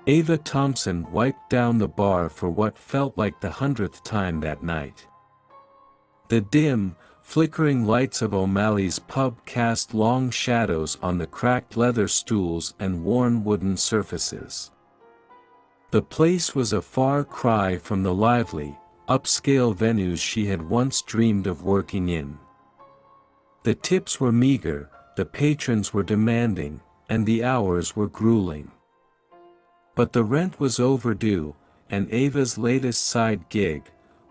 Ava Thompson wiped down the bar for what felt like the 100th time that night. The dim, flickering lights of O'Malley's pub cast long shadows on the cracked leather stools and worn wooden surfaces. The place was a far cry from the lively, upscale venues she had once dreamed of working in. The tips were meager, the patrons were demanding, and the hours were grueling. But the rent was overdue, and Ava's latest side gig,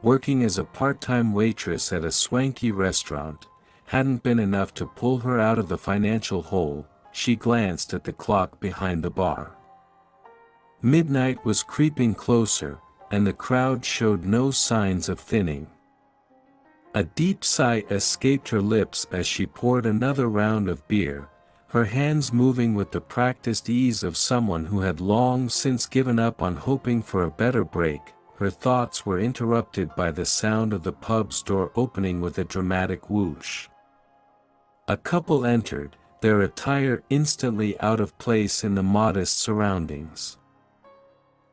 working as a part-time waitress at a swanky restaurant, hadn't been enough to pull her out of the financial hole. She glanced at the clock behind the bar. Midnight was creeping closer, and the crowd showed no signs of thinning. A deep sigh escaped her lips as she poured another round of beer, her hands moving with the practiced ease of someone who had long since given up on hoping for a better break. Her thoughts were interrupted by the sound of the pub's door opening with a dramatic whoosh. A couple entered, their attire instantly out of place in the modest surroundings.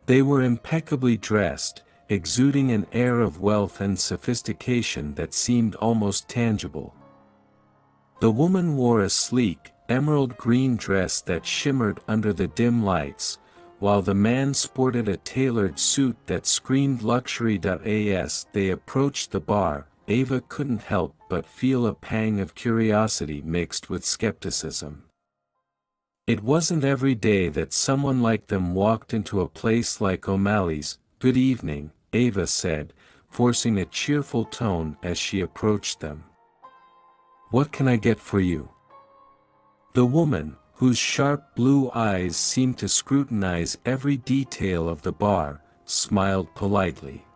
They were impeccably dressed, exuding an air of wealth and sophistication that seemed almost tangible. The woman wore a sleek, emerald green dress that shimmered under the dim lights, while the man sported a tailored suit that screamed luxury. As they approached the bar, Ava couldn't help but feel a pang of curiosity mixed with skepticism. It wasn't every day that someone like them walked into a place like O'Malley's. "Good evening," Ava said, forcing a cheerful tone as she approached them. "What can I get for you?" The woman, whose sharp blue eyes seemed to scrutinize every detail of the bar, smiled politely.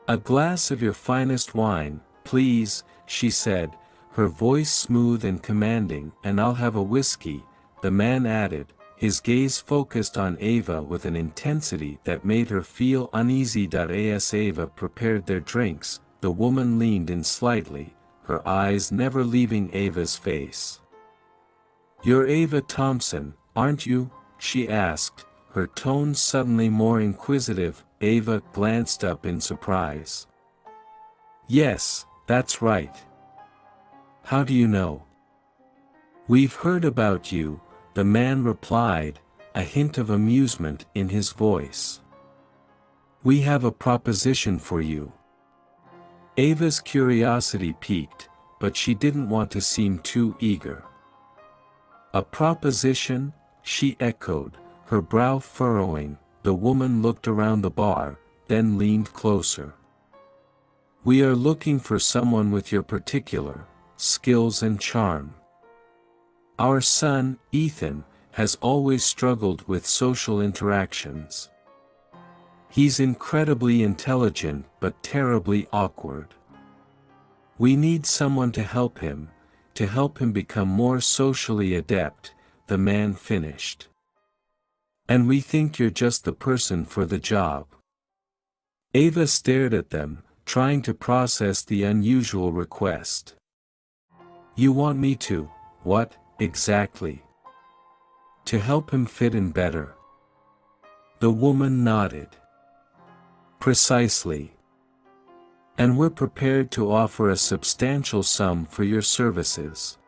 "A glass of your finest wine, please," she said, her voice smooth and commanding. "And I'll have a whiskey," the man added, his gaze focused on Ava with an intensity that made her feel uneasy. As Ava prepared their drinks, the woman leaned in slightly, her eyes never leaving Ava's face. "You're Ava Thompson, aren't you?" she asked, her tone suddenly more inquisitive. Ava glanced up in surprise. "Yes, that's right. How do you know?" "We've heard about you," the man replied, a hint of amusement in his voice. "We have a proposition for you." Ava's curiosity piqued, but she didn't want to seem too eager. "A proposition?" she echoed, her brow furrowing. The woman looked around the bar, then leaned closer. "We are looking for someone with your particular skills and charm. Our son, Ethan, has always struggled with social interactions. He's incredibly intelligent but terribly awkward. We need someone to help him become more socially adept," the man finished. "And we think you're just the person for the job." Ava stared at them, trying to process the unusual request. "You want me to, what, exactly?" "To help him fit in better." The woman nodded. "Precisely. And we're prepared to offer a substantial sum for your services.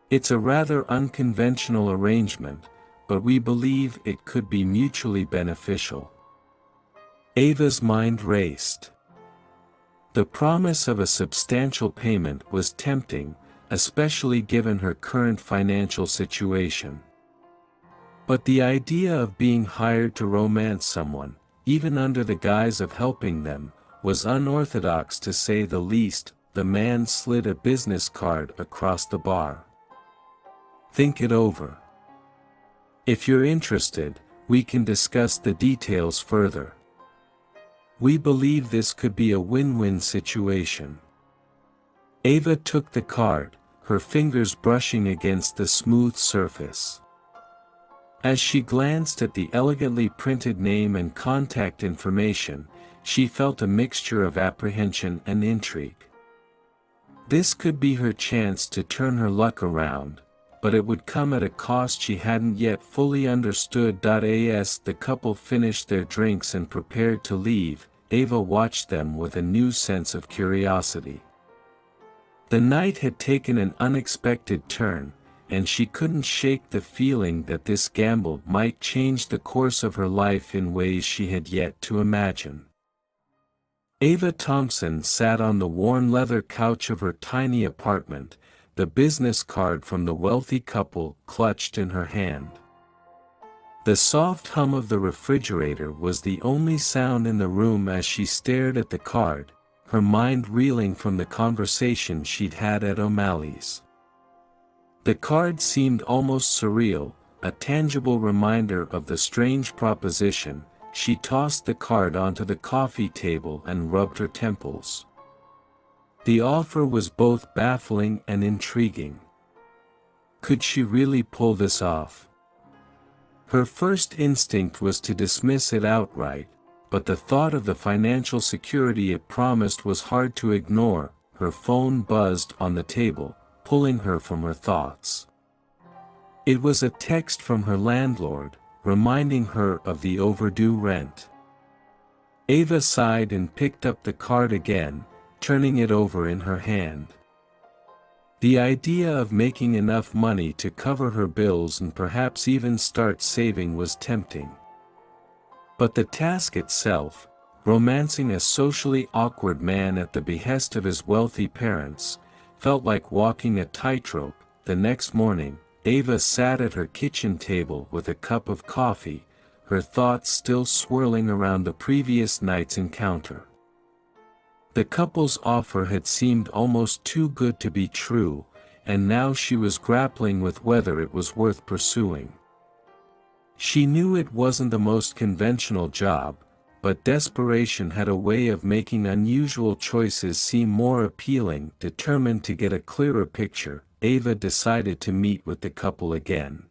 It's a rather unconventional arrangement, but we believe it could be mutually beneficial." Ava's mind raced. The promise of a substantial payment was tempting, especially given her current financial situation. But the idea of being hired to romance someone, even under the guise of helping them, was unorthodox to say the least. The man slid a business card across the bar. "Think it over. If you're interested, we can discuss the details further. We believe this could be a win-win situation." Ava took the card, her fingers brushing against the smooth surface. As she glanced at the elegantly printed name and contact information, she felt a mixture of apprehension and intrigue. This could be her chance to turn her luck around, but it would come at a cost she hadn't yet fully understood. As the couple finished their drinks and prepared to leave, Ava watched them with a new sense of curiosity. The night had taken an unexpected turn, and she couldn't shake the feeling that this gamble might change the course of her life in ways she had yet to imagine. Ava Thompson sat on the worn leather couch of her tiny apartment, the business card from the wealthy couple clutched in her hand. The soft hum of the refrigerator was the only sound in the room as she stared at the card, her mind reeling from the conversation she'd had at O'Malley's. The card seemed almost surreal, a tangible reminder of the strange proposition. She tossed the card onto the coffee table and rubbed her temples. The offer was both baffling and intriguing. Could she really pull this off? Her first instinct was to dismiss it outright, but the thought of the financial security it promised was hard to ignore. Her phone buzzed on the table, pulling her from her thoughts. It was a text from her landlord, reminding her of the overdue rent. Ava sighed and picked up the card again, turning it over in her hand. The idea of making enough money to cover her bills and perhaps even start saving was tempting. But the task itself, romancing a socially awkward man at the behest of his wealthy parents, felt like walking a tightrope. The next morning, Ava sat at her kitchen table with a cup of coffee, her thoughts still swirling around the previous night's encounter. The couple's offer had seemed almost too good to be true, and now she was grappling with whether it was worth pursuing. She knew it wasn't the most conventional job, but desperation had a way of making unusual choices seem more appealing. Determined to get a clearer picture, Ava decided to meet with the couple again.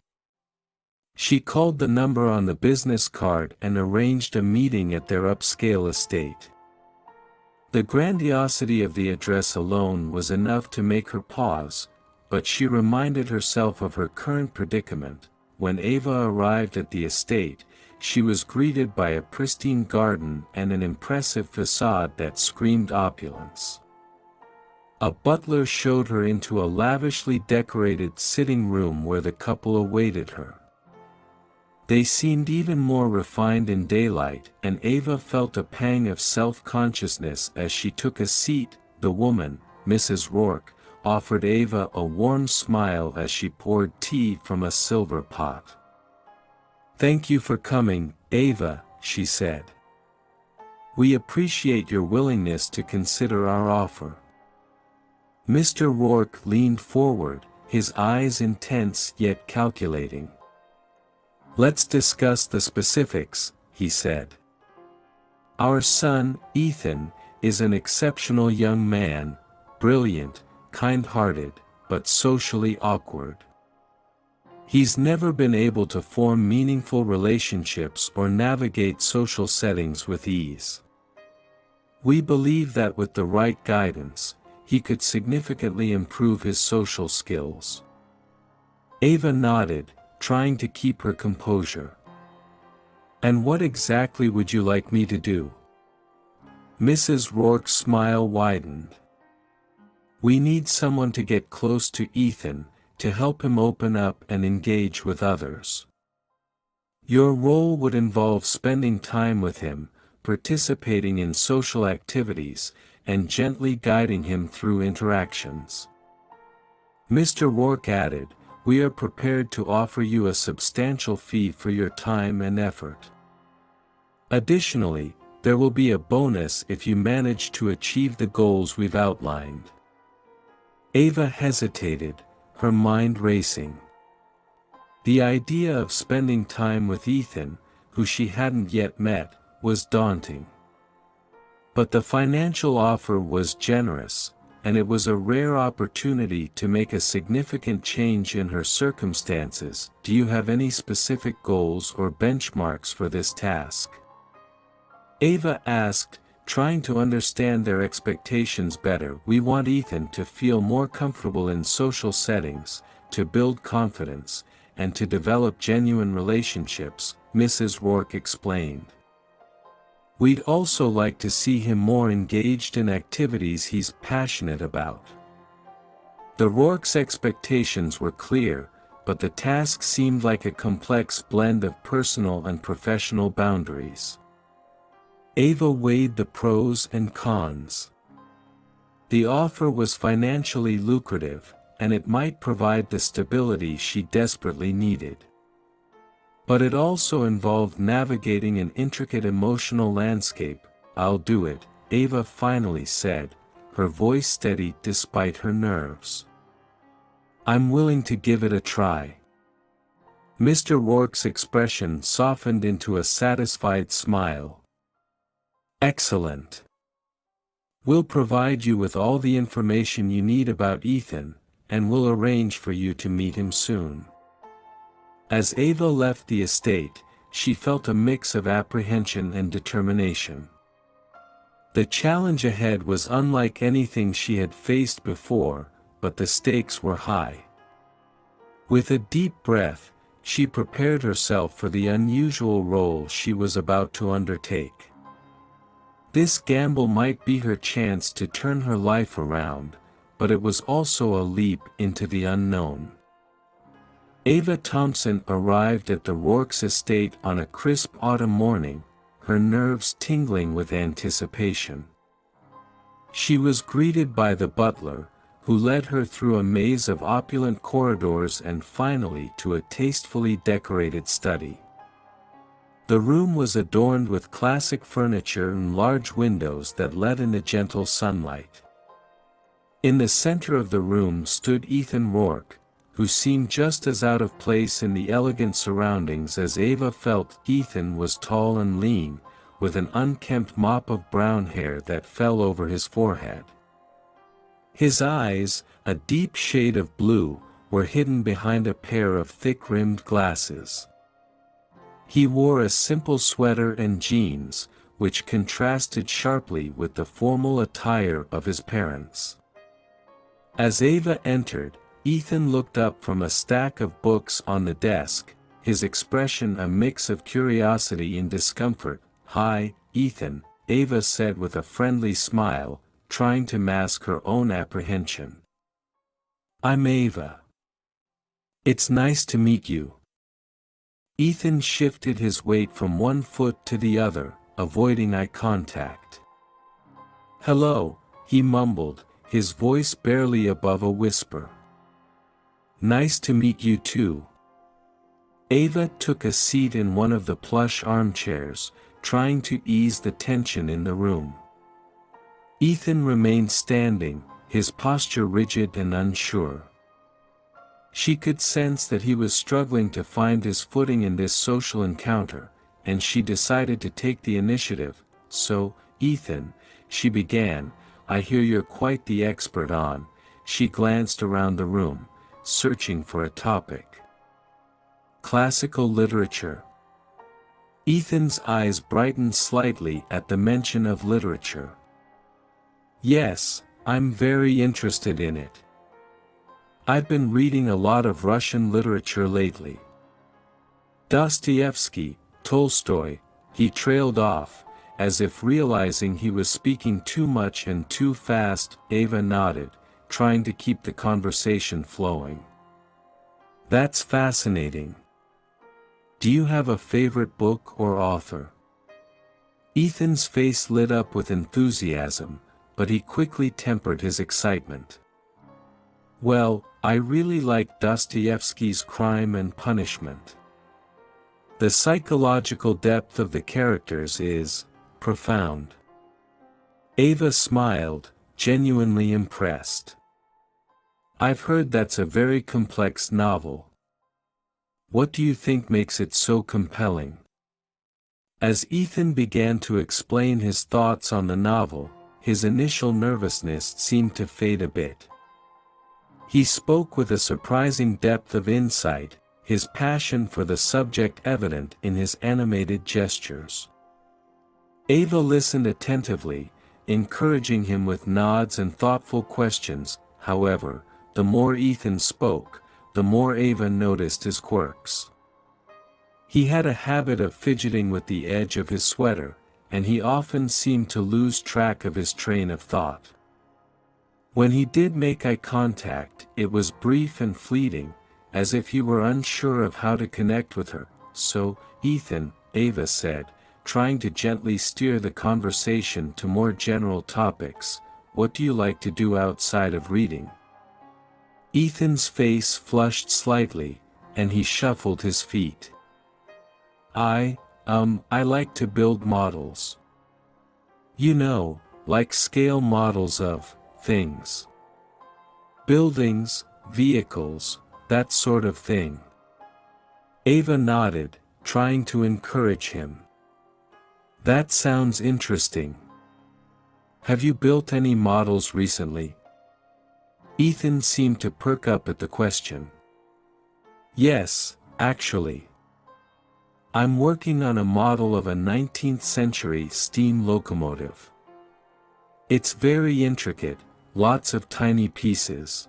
She called the number on the business card and arranged a meeting at their upscale estate. The grandiosity of the address alone was enough to make her pause, but she reminded herself of her current predicament. When Ava arrived at the estate, she was greeted by a pristine garden and an impressive facade that screamed opulence. A butler showed her into a lavishly decorated sitting room where the couple awaited her. They seemed even more refined in daylight, and Ava felt a pang of self-consciousness as she took a seat. The woman, Mrs. Rourke, offered Ava a warm smile as she poured tea from a silver pot. "Thank you for coming, Ava," she said. "We appreciate your willingness to consider our offer." Mr. Rourke leaned forward, his eyes intense yet calculating. "Let's discuss the specifics," he said. "Our son, Ethan, is an exceptional young man, brilliant, kind-hearted, but socially awkward. He's never been able to form meaningful relationships or navigate social settings with ease. We believe that with the right guidance, he could significantly improve his social skills." Ava nodded, trying to keep her composure. "And what exactly would you like me to do?" Mrs. Rourke's smile widened. "We need someone to get close to Ethan, to help him open up and engage with others. Your role would involve spending time with him, participating in social activities, and gently guiding him through interactions." Mr. Rourke added, "We are prepared to offer you a substantial fee for your time and effort. Additionally, there will be a bonus if you manage to achieve the goals we've outlined." Ava hesitated, her mind racing. The idea of spending time with Ethan, who she hadn't yet met, was daunting. But the financial offer was generous, and it was a rare opportunity to make a significant change in her circumstances. "Do you have any specific goals or benchmarks for this task?" Ava asked, trying to understand their expectations better. "We want Ethan to feel more comfortable in social settings, to build confidence, and to develop genuine relationships, Mrs. Rourke explained. We'd also like to see him more engaged in activities he's passionate about. The Rourke's expectations were clear, but the task seemed like a complex blend of personal and professional boundaries. Ava weighed the pros and cons. The offer was financially lucrative, and it might provide the stability she desperately needed. But it also involved navigating an intricate emotional landscape. "I'll do it," Ava finally said, her voice steady despite her nerves. "I'm willing to give it a try." Mr. Rourke's expression softened into a satisfied smile. "Excellent. We'll provide you with all the information you need about Ethan, and we'll arrange for you to meet him soon." As Ava left the estate, she felt a mix of apprehension and determination. The challenge ahead was unlike anything she had faced before, but the stakes were high. With a deep breath, she prepared herself for the unusual role she was about to undertake. This gamble might be her chance to turn her life around, but it was also a leap into the unknown. Ava Thompson arrived at the Rourke's estate on a crisp autumn morning, her nerves tingling with anticipation. She was greeted by the butler, who led her through a maze of opulent corridors and finally to a tastefully decorated study. The room was adorned with classic furniture and large windows that let in a gentle sunlight. In the center of the room stood Ethan Rourke, who seemed just as out of place in the elegant surroundings as Ava felt. Ethan was tall and lean, with an unkempt mop of brown hair that fell over his forehead. His eyes, a deep shade of blue, were hidden behind a pair of thick-rimmed glasses. He wore a simple sweater and jeans, which contrasted sharply with the formal attire of his parents. As Ava entered, Ethan looked up from a stack of books on the desk, his expression a mix of curiosity and discomfort. "Hi, Ethan," Ava said with a friendly smile, trying to mask her own apprehension. "I'm Ava. It's nice to meet you." Ethan shifted his weight from one foot to the other, avoiding eye contact. "Hello," he mumbled, his voice barely above a whisper. "Nice to meet you too." Ava took a seat in one of the plush armchairs, trying to ease the tension in the room. Ethan remained standing, his posture rigid and unsure. She could sense that he was struggling to find his footing in this social encounter, and she decided to take the initiative. "So, Ethan," she began, "I hear you're quite the expert on." She glanced around the room, searching for a topic. "Classical literature." Ethan's eyes brightened slightly at the mention of literature. "Yes, I'm very interested in it. I've been reading a lot of Russian literature lately. Dostoevsky, Tolstoy." He trailed off, as if realizing he was speaking too much and too fast. Ava nodded, trying to keep the conversation flowing. "That's fascinating. Do you have a favorite book or author?" Ethan's face lit up with enthusiasm, but he quickly tempered his excitement. "Well, I really like Dostoevsky's Crime and Punishment. The psychological depth of the characters is profound." Ava smiled, genuinely impressed. "I've heard that's a very complex novel. What do you think makes it so compelling?" As Ethan began to explain his thoughts on the novel, his initial nervousness seemed to fade a bit. He spoke with a surprising depth of insight, his passion for the subject evident in his animated gestures. Ava listened attentively, encouraging him with nods and thoughtful questions. However, the more Ethan spoke, the more Ava noticed his quirks. He had a habit of fidgeting with the edge of his sweater, and he often seemed to lose track of his train of thought. When he did make eye contact, it was brief and fleeting, as if he were unsure of how to connect with her. "So, Ethan," Ava said, trying to gently steer the conversation to more general topics, "what do you like to do outside of reading?" Ethan's face flushed slightly, and he shuffled his feet. I like to build models. You know, like scale models of things. Buildings, vehicles, that sort of thing." Ava nodded, trying to encourage him. "That sounds interesting. Have you built any models recently?" Ethan seemed to perk up at the question. "Yes, actually. I'm working on a model of a 19th century steam locomotive. It's very intricate, lots of tiny pieces."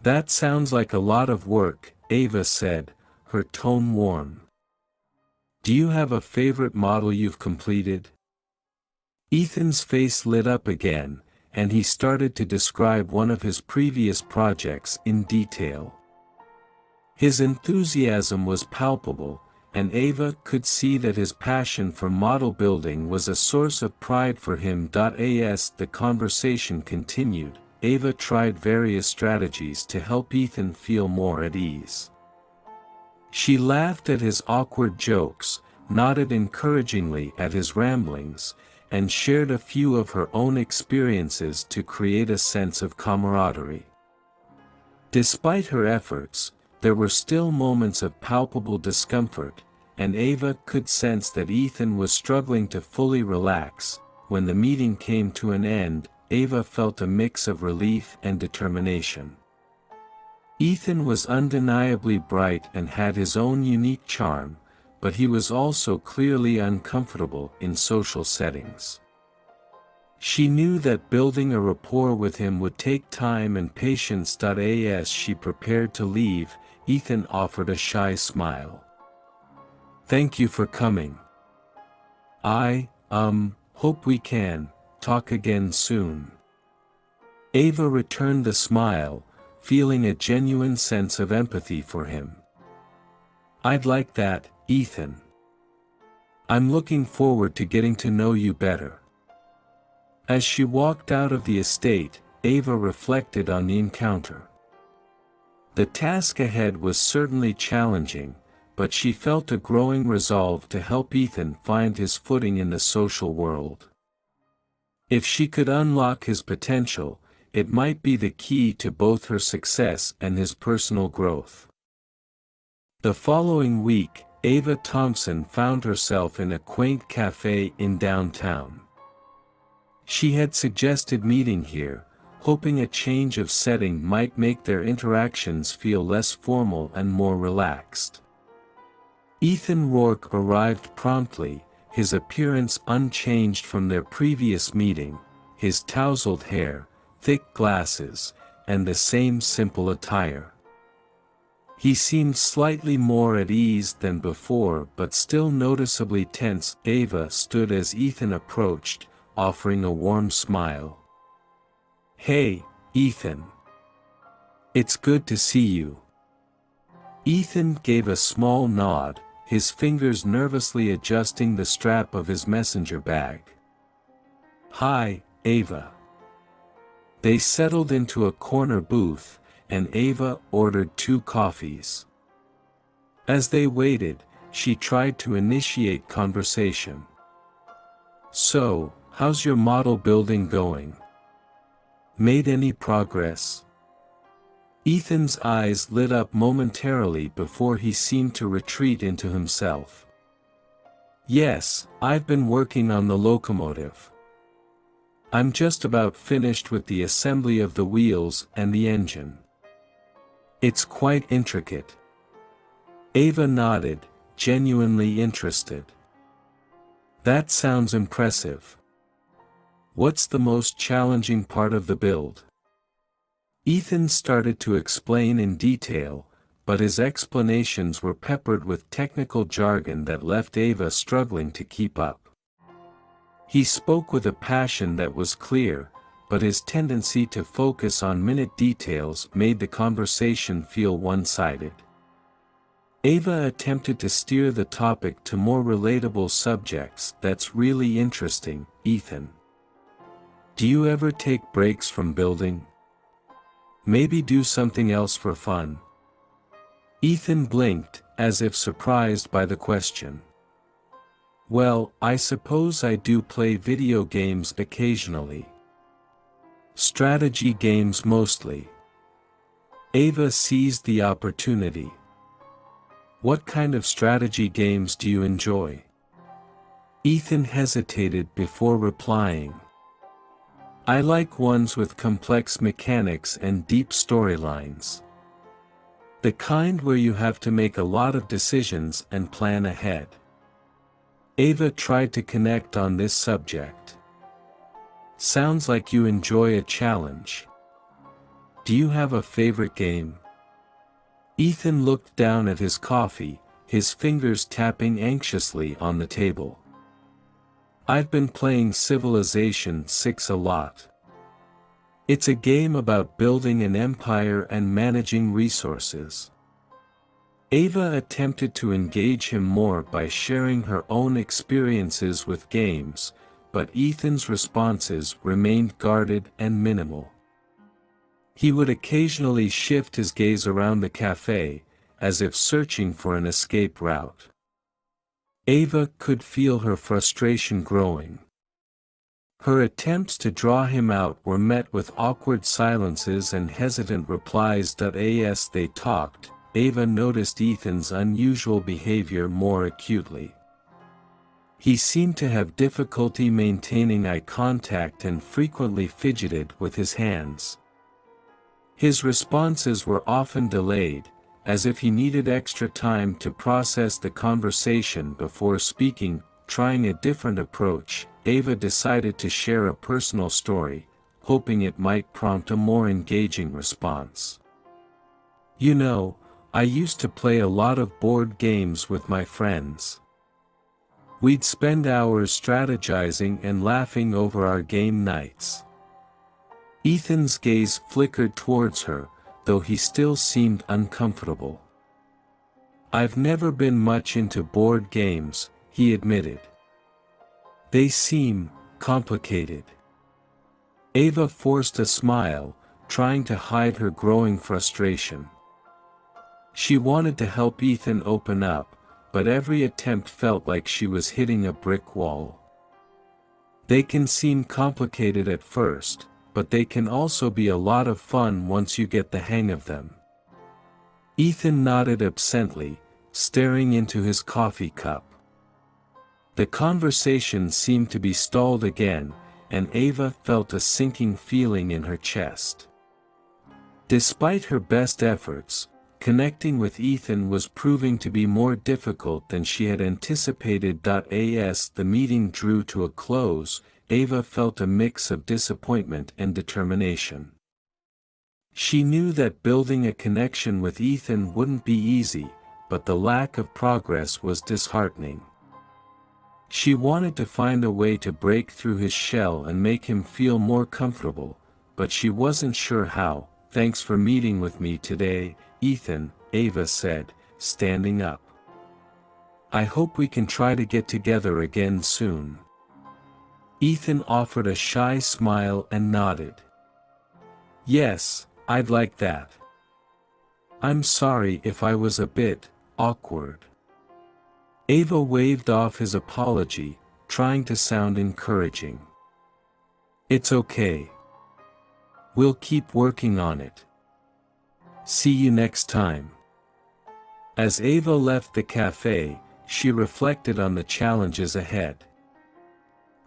"That sounds like a lot of work," Ava said, her tone warm. "Do you have a favorite model you've completed?" Ethan's face lit up again, and he started to describe one of his previous projects in detail. His enthusiasm was palpable, and Ava could see that his passion for model building was a source of pride for him. As the conversation continued, Ava tried various strategies to help Ethan feel more at ease. She laughed at his awkward jokes, nodded encouragingly at his ramblings, and shared a few of her own experiences to create a sense of camaraderie. Despite her efforts, there were still moments of palpable discomfort, and Ava could sense that Ethan was struggling to fully relax. When the meeting came to an end, Ava felt a mix of relief and determination. Ethan was undeniably bright and had his own unique charm, but he was also clearly uncomfortable in social settings. She knew that building a rapport with him would take time and patience. As she prepared to leave, Ethan offered a shy smile. "Thank you for coming. I hope we can talk again soon." Ava returned the smile, feeling a genuine sense of empathy for him. "I'd like that, Ethan. I'm looking forward to getting to know you better." As she walked out of the estate, Ava reflected on the encounter. The task ahead was certainly challenging, but she felt a growing resolve to help Ethan find his footing in the social world. If she could unlock his potential, it might be the key to both her success and his personal growth. The following week, Ava Thompson found herself in a quaint cafe in downtown. She had suggested meeting here, hoping a change of setting might make their interactions feel less formal and more relaxed. Ethan Rourke arrived promptly, his appearance unchanged from their previous meeting, his tousled hair, thick glasses, and the same simple attire. He seemed slightly more at ease than before but still noticeably tense. Ava stood as Ethan approached, offering a warm smile. "Hey, Ethan. It's good to see you." Ethan gave a small nod, his fingers nervously adjusting the strap of his messenger bag. "Hi, Ava." They settled into a corner booth, and Ava ordered 2 coffees. As they waited, she tried to initiate conversation. "So, how's your model building going? Made any progress?" Ethan's eyes lit up momentarily before he seemed to retreat into himself. "Yes, I've been working on the locomotive. I'm just about finished with the assembly of the wheels and the engine. It's quite intricate." Ava nodded, genuinely interested. "That sounds impressive. What's the most challenging part of the build?" Ethan started to explain in detail, but his explanations were peppered with technical jargon that left Ava struggling to keep up. He spoke with a passion that was clear, but his tendency to focus on minute details made the conversation feel one-sided. Ava attempted to steer the topic to more relatable subjects. That's really interesting, Ethan. Do you ever take breaks from building? Maybe do something else for fun? Ethan blinked, as if surprised by the question. Well, I suppose I do play video games occasionally. Strategy games mostly. Ava seized the opportunity. What kind of strategy games do you enjoy? Ethan hesitated before replying. I like ones with complex mechanics and deep storylines. The kind where you have to make a lot of decisions and plan ahead. Ava tried to connect on this subject. Sounds like you enjoy a challenge. Do you have a favorite game? Ethan looked down at his coffee, his fingers tapping anxiously on the table. I've been playing Civilization VI a lot. It's a game about building an empire and managing resources. Ava attempted to engage him more by sharing her own experiences with games, but Ethan's responses remained guarded and minimal. He would occasionally shift his gaze around the cafe, as if searching for an escape route. Ava could feel her frustration growing. Her attempts to draw him out were met with awkward silences and hesitant replies. As they talked, Ava noticed Ethan's unusual behavior more acutely. He seemed to have difficulty maintaining eye contact and frequently fidgeted with his hands. His responses were often delayed, as if he needed extra time to process the conversation before speaking. Trying a different approach, Ava decided to share a personal story, hoping it might prompt a more engaging response. You know, I used to play a lot of board games with my friends. We'd spend hours strategizing and laughing over our game nights. Ethan's gaze flickered towards her, though he still seemed uncomfortable. I've never been much into board games, he admitted. They seem complicated. Ava forced a smile, trying to hide her growing frustration. She wanted to help Ethan open up, but every attempt felt like she was hitting a brick wall. They can seem complicated at first, but they can also be a lot of fun once you get the hang of them. Ethan nodded absently, staring into his coffee cup. The conversation seemed to be stalled again, and Ava felt a sinking feeling in her chest. Despite her best efforts, connecting with Ethan was proving to be more difficult than she had anticipated. As the meeting drew to a close, Ava felt a mix of disappointment and determination. She knew that building a connection with Ethan wouldn't be easy, but the lack of progress was disheartening. She wanted to find a way to break through his shell and make him feel more comfortable, but she wasn't sure how. Thanks for meeting with me today, Ethan, Ava said, standing up. I hope we can try to get together again soon. Ethan offered a shy smile and nodded. Yes, I'd like that. I'm sorry if I was a bit awkward. Ava waved off his apology, trying to sound encouraging. It's okay. We'll keep working on it. See you next time. As Ava left the cafe, she reflected on the challenges ahead.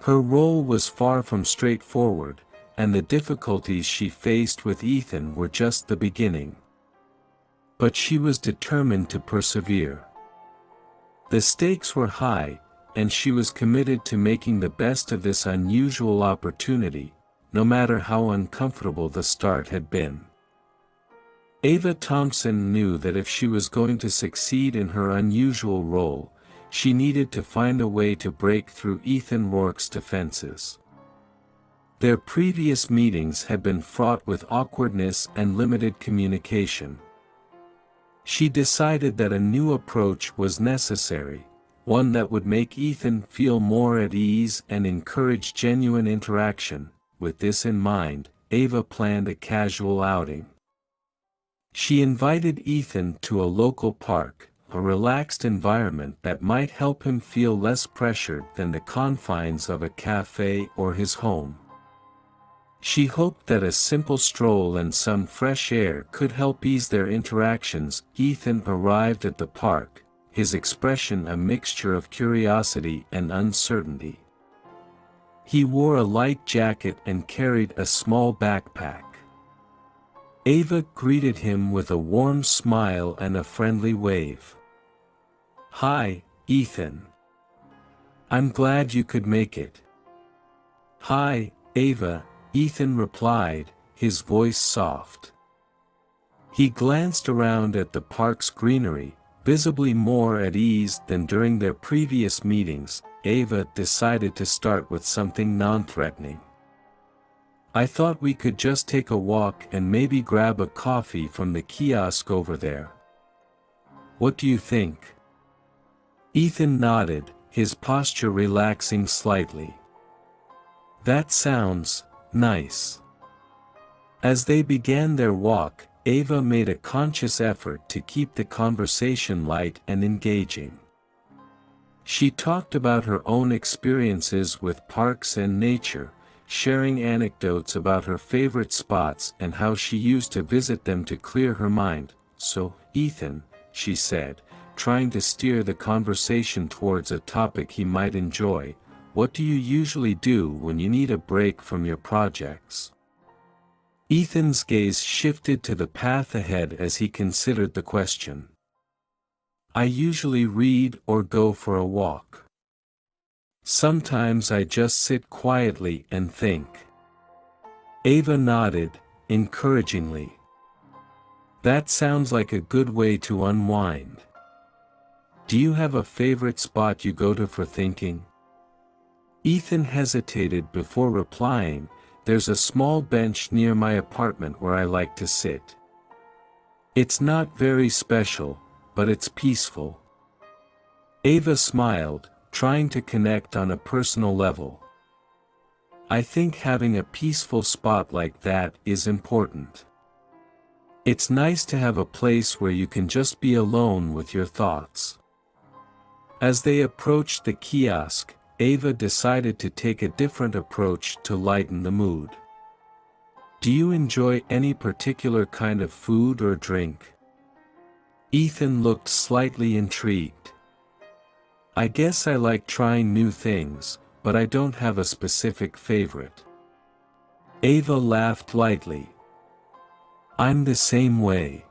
Her role was far from straightforward, and the difficulties she faced with Ethan were just the beginning. But she was determined to persevere. The stakes were high, and she was committed to making the best of this unusual opportunity, no matter how uncomfortable the start had been. Ava Thompson knew that if she was going to succeed in her unusual role, she needed to find a way to break through Ethan Rourke's defenses. Their previous meetings had been fraught with awkwardness and limited communication. She decided that a new approach was necessary, one that would make Ethan feel more at ease and encourage genuine interaction. With this in mind, Ava planned a casual outing. She invited Ethan to a local park, a relaxed environment that might help him feel less pressured than the confines of a cafe or his home. She hoped that a simple stroll and some fresh air could help ease their interactions. Ethan arrived at the park, his expression a mixture of curiosity and uncertainty. He wore a light jacket and carried a small backpack. Ava greeted him with a warm smile and a friendly wave. "Hi, Ethan. I'm glad you could make it." "Hi, Ava," Ethan replied, his voice soft. He glanced around at the park's greenery, visibly more at ease than during their previous meetings. Ava decided to start with something non-threatening. "I thought we could just take a walk and maybe grab a coffee from the kiosk over there. What do you think?" Ethan nodded, his posture relaxing slightly. "That sounds nice." As they began their walk, Ava made a conscious effort to keep the conversation light and engaging. She talked about her own experiences with parks and nature, sharing anecdotes about her favorite spots and how she used to visit them to clear her mind. "So, Ethan," she said, trying to steer the conversation towards a topic he might enjoy, "what do you usually do when you need a break from your projects?" Ethan's gaze shifted to the path ahead as he considered the question. "I usually read or go for a walk. Sometimes I just sit quietly and think." Ava nodded, encouragingly. "That sounds like a good way to unwind. Do you have a favorite spot you go to for thinking?" Ethan hesitated before replying, "There's a small bench near my apartment where I like to sit. It's not very special, but it's peaceful." Ava smiled, trying to connect on a personal level. "I think having a peaceful spot like that is important. It's nice to have a place where you can just be alone with your thoughts." As they approached the kiosk, Ava decided to take a different approach to lighten the mood. "Do you enjoy any particular kind of food or drink?" Ethan looked slightly intrigued. "I guess I like trying new things, but I don't have a specific favorite." Ava laughed lightly. "I'm the same way.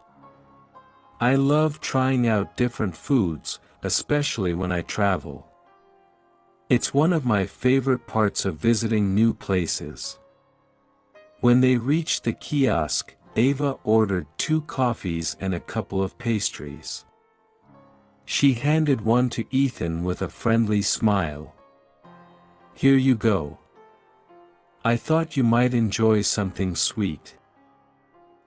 I love trying out different foods, especially when I travel. It's one of my favorite parts of visiting new places." When they reached the kiosk, Ava ordered 2 coffees and a couple of pastries. She handed one to Ethan with a friendly smile. "Here you go. I thought you might enjoy something sweet."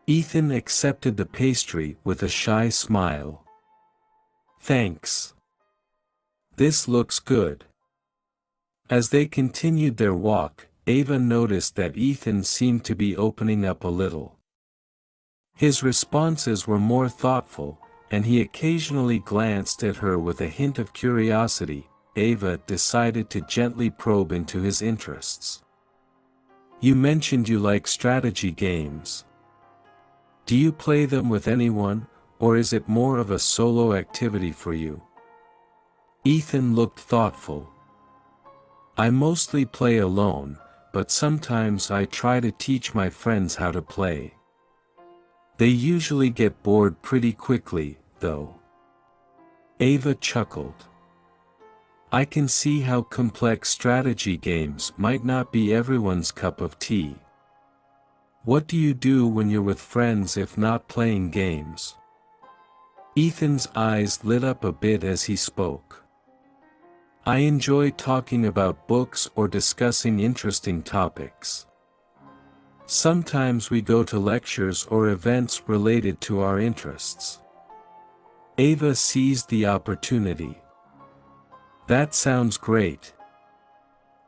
Ethan accepted the pastry with a shy smile. "Thanks. This looks good." As they continued their walk, Ava noticed that Ethan seemed to be opening up a little. His responses were more thoughtful, and he occasionally glanced at her with a hint of curiosity. Ava decided to gently probe into his interests. "You mentioned you like strategy games. Do you play them with anyone, or is it more of a solo activity for you?" Ethan looked thoughtful. "I mostly play alone, but sometimes I try to teach my friends how to play. They usually get bored pretty quickly, though." Ava chuckled. "I can see how complex strategy games might not be everyone's cup of tea. What do you do when you're with friends if not playing games? Ethan's eyes lit up a bit as he spoke. I enjoy talking about books or discussing interesting topics. Sometimes we go to lectures or events related to our interests. Ava seized the opportunity. That sounds great.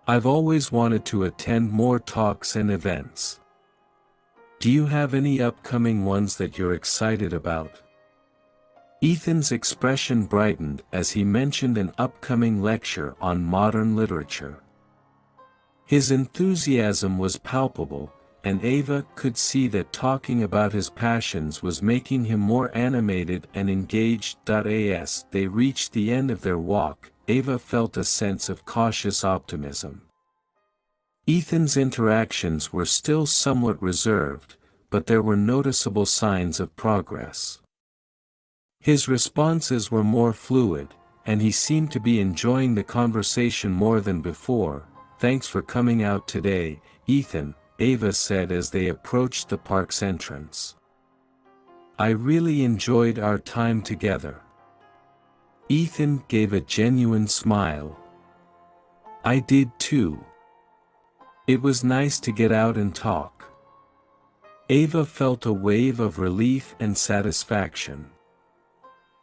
I've always wanted to attend more talks and events. Do you have any upcoming ones that you're excited about? Ethan's expression brightened as he mentioned an upcoming lecture on modern literature. His enthusiasm was palpable, and Ava could see that talking about his passions was making him more animated and engaged. As they reached the end of their walk, Ava felt a sense of cautious optimism. Ethan's interactions were still somewhat reserved, but there were noticeable signs of progress. His responses were more fluid, and he seemed to be enjoying the conversation more than before. Thanks for coming out today, Ethan, Ava said as they approached the park's entrance. I really enjoyed our time together. Ethan gave a genuine smile. I did too. It was nice to get out and talk. Ava felt a wave of relief and satisfaction.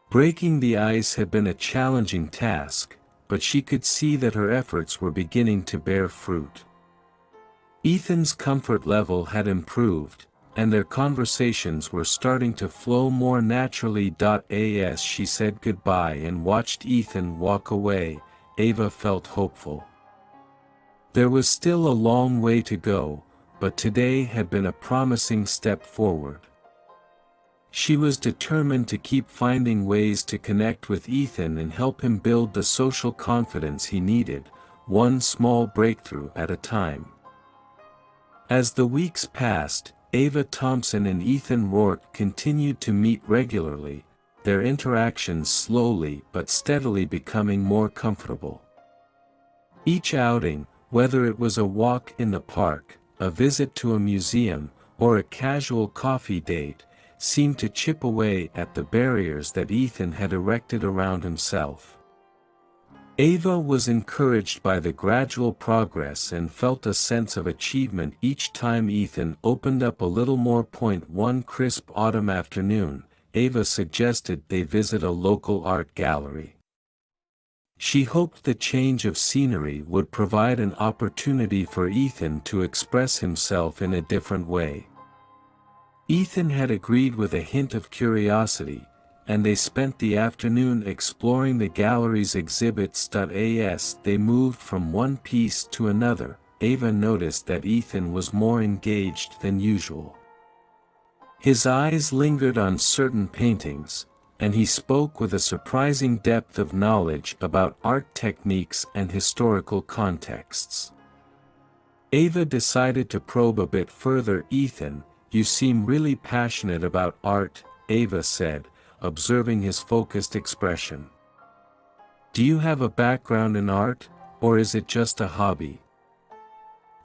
Breaking the ice had been a challenging task, but she could see that her efforts were beginning to bear fruit. Ethan's comfort level had improved, and their conversations were starting to flow more naturally. As she said goodbye and watched Ethan walk away, Ava felt hopeful. There was still a long way to go, but today had been a promising step forward. She was determined to keep finding ways to connect with Ethan and help him build the social confidence he needed, one small breakthrough at a time. As the weeks passed, Ava Thompson and Ethan Rourke continued to meet regularly, their interactions slowly but steadily becoming more comfortable. Each outing, whether it was a walk in the park, a visit to a museum, or a casual coffee date, seemed to chip away at the barriers that Ethan had erected around himself. Ava was encouraged by the gradual progress and felt a sense of achievement each time Ethan opened up a little more. One crisp autumn afternoon, Ava suggested they visit a local art gallery. She hoped the change of scenery would provide an opportunity for Ethan to express himself in a different way. Ethan had agreed with a hint of curiosity, and they spent the afternoon exploring the gallery's exhibits. As they moved from one piece to another, Ava noticed that Ethan was more engaged than usual. His eyes lingered on certain paintings, and he spoke with a surprising depth of knowledge about art techniques and historical contexts. Ava decided to probe a bit further. Ethan, you seem really passionate about art, Ava said, observing his focused expression. Do you have a background in art, or is it just a hobby?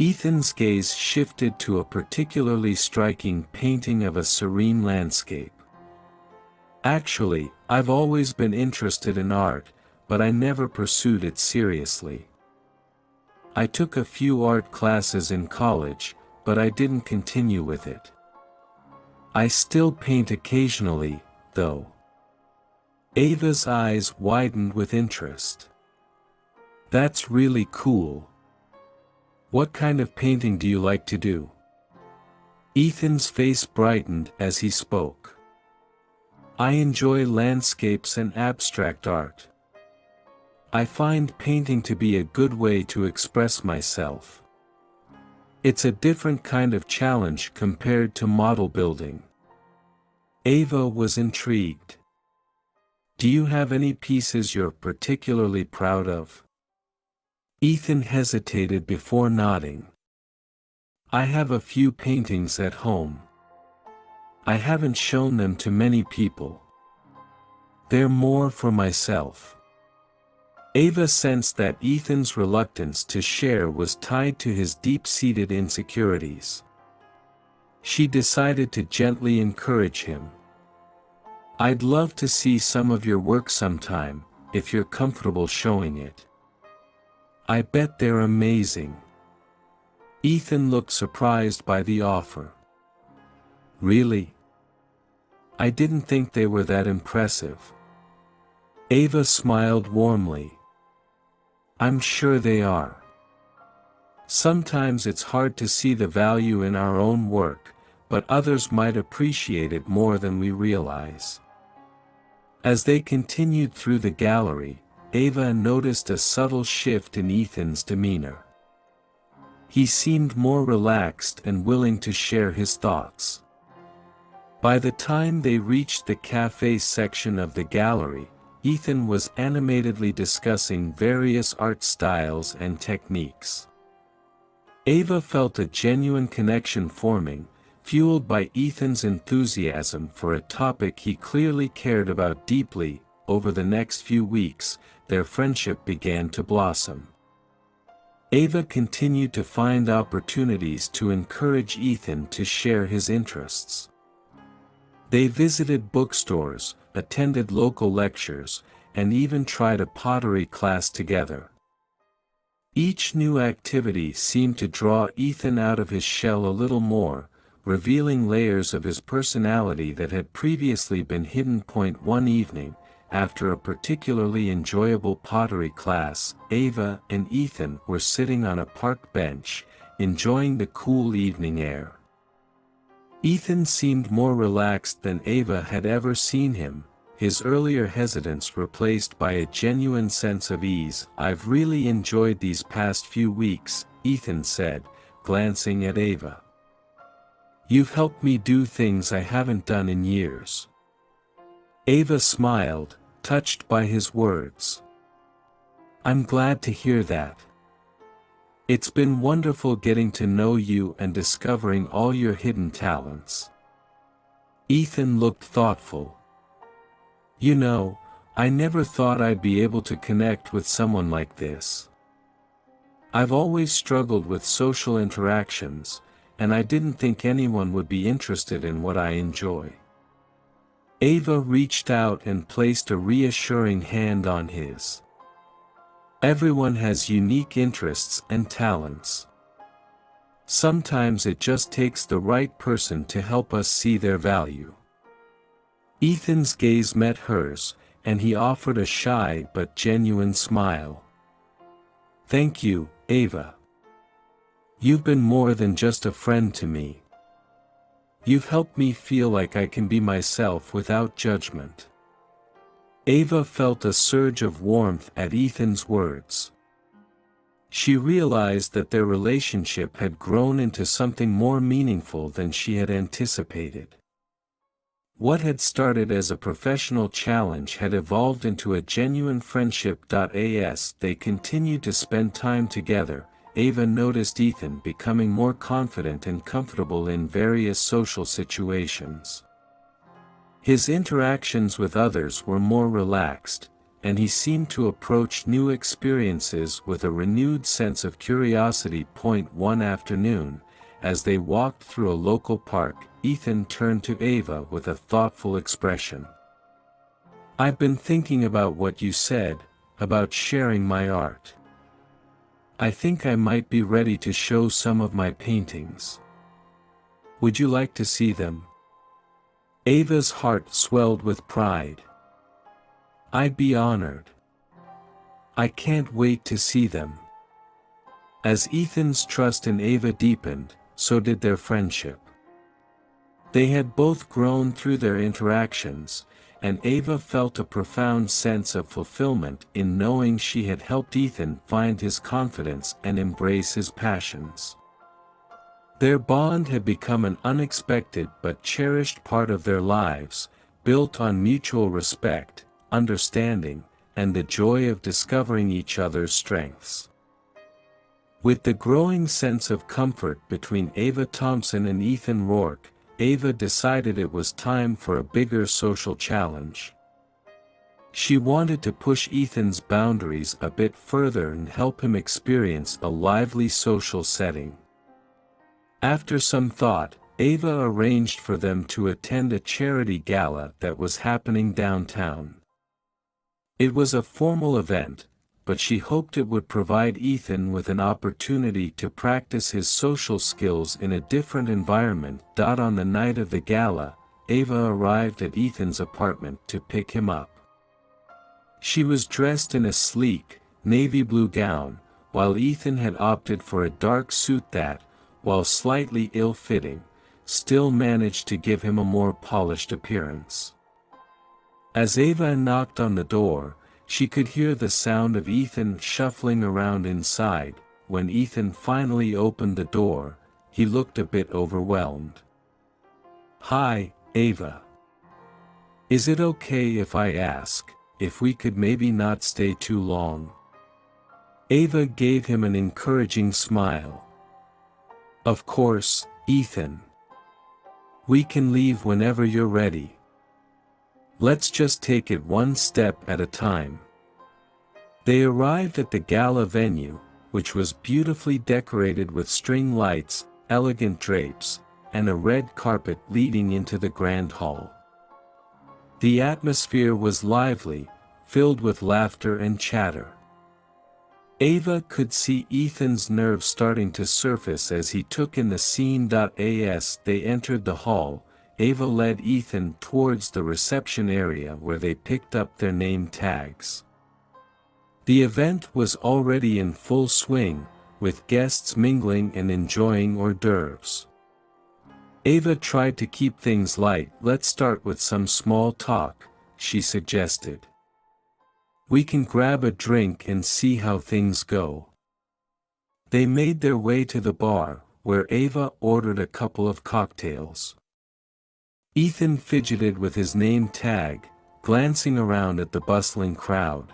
Ethan's gaze shifted to a particularly striking painting of a serene landscape. Actually, I've always been interested in art, but I never pursued it seriously. I took a few art classes in college, but I didn't continue with it. I still paint occasionally, though. Ava's eyes widened with interest. That's really cool. What kind of painting do you like to do? Ethan's face brightened as he spoke. I enjoy landscapes and abstract art. I find painting to be a good way to express myself. It's a different kind of challenge compared to model building. Ava was intrigued. Do you have any pieces you're particularly proud of? Ethan hesitated before nodding. I have a few paintings at home. I haven't shown them to many people. They're more for myself. Ava sensed that Ethan's reluctance to share was tied to his deep-seated insecurities. She decided to gently encourage him. "I'd love to see some of your work sometime, if you're comfortable showing it. I bet they're amazing." Ethan looked surprised by the offer. "Really? I didn't think they were that impressive." Ava smiled warmly. "I'm sure they are. Sometimes it's hard to see the value in our own work, but others might appreciate it more than we realize." As they continued through the gallery, Ava noticed a subtle shift in Ethan's demeanor. He seemed more relaxed and willing to share his thoughts. By the time they reached the cafe section of the gallery, Ethan was animatedly discussing various art styles and techniques. Ava felt a genuine connection forming, fueled by Ethan's enthusiasm for a topic he clearly cared about deeply. Over the next few weeks, their friendship began to blossom. Ava continued to find opportunities to encourage Ethan to share his interests. They visited bookstores, attended local lectures, and even tried a pottery class together. Each new activity seemed to draw Ethan out of his shell a little more, revealing layers of his personality that had previously been hidden. One evening, after a particularly enjoyable pottery class, Ava and Ethan were sitting on a park bench, enjoying the cool evening air. Ethan seemed more relaxed than Ava had ever seen him, his earlier hesitance replaced by a genuine sense of ease. "I've really enjoyed these past few weeks," Ethan said, glancing at Ava. "You've helped me do things I haven't done in years." Ava smiled, touched by his words. "I'm glad to hear that. It's been wonderful getting to know you and discovering all your hidden talents." Ethan looked thoughtful. "You know, I never thought I'd be able to connect with someone like this. I've always struggled with social interactions, and I didn't think anyone would be interested in what I enjoy." Ava reached out and placed a reassuring hand on his. "Everyone has unique interests and talents. Sometimes it just takes the right person to help us see their value." Ethan's gaze met hers, and he offered a shy but genuine smile. "Thank you, Ava. You've been more than just a friend to me. You've helped me feel like I can be myself without judgment." Ava felt a surge of warmth at Ethan's words. She realized that their relationship had grown into something more meaningful than she had anticipated. What had started as a professional challenge had evolved into a genuine friendship. As they continued to spend time together, Ava noticed Ethan becoming more confident and comfortable in various social situations. His interactions with others were more relaxed, and he seemed to approach new experiences with a renewed sense of curiosity. One afternoon, as they walked through a local park, Ethan turned to Ava with a thoughtful expression. "I've been thinking about what you said, about sharing my art. I think I might be ready to show some of my paintings. Would you like to see them?" Ava's heart swelled with pride. "I'd be honored. I can't wait to see them." As Ethan's trust in Ava deepened, so did their friendship. They had both grown through their interactions, and Ava felt a profound sense of fulfillment in knowing she had helped Ethan find his confidence and embrace his passions. Their bond had become an unexpected but cherished part of their lives, built on mutual respect, understanding, and the joy of discovering each other's strengths. With the growing sense of comfort between Ava Thompson and Ethan Rourke, Ava decided it was time for a bigger social challenge. She wanted to push Ethan's boundaries a bit further and help him experience a lively social setting. After some thought, Ava arranged for them to attend a charity gala that was happening downtown. It was a formal event, but she hoped it would provide Ethan with an opportunity to practice his social skills in a different environment. On the night of the gala, Ava arrived at Ethan's apartment to pick him up. She was dressed in a sleek, navy blue gown, while Ethan had opted for a dark suit that, while slightly ill-fitting, still managed to give him a more polished appearance. As Ava knocked on the door, she could hear the sound of Ethan shuffling around inside. When Ethan finally opened the door, he looked a bit overwhelmed. "Hi, Ava. Is it okay if I ask if we could maybe not stay too long?" Ava gave him an encouraging smile. "Of course, Ethan. We can leave whenever you're ready. Let's just take it one step at a time." They arrived at the gala venue, which was beautifully decorated with string lights, elegant drapes, and a red carpet leading into the grand hall. The atmosphere was lively, filled with laughter and chatter. Ava could see Ethan's nerves starting to surface as he took in the scene. As they entered the hall, Ava led Ethan towards the reception area where they picked up their name tags. The event was already in full swing, with guests mingling and enjoying hors d'oeuvres. Ava tried to keep things light. "Let's start with some small talk," she suggested. "We can grab a drink and see how things go." They made their way to the bar, where Ava ordered a couple of cocktails. Ethan fidgeted with his name tag, glancing around at the bustling crowd.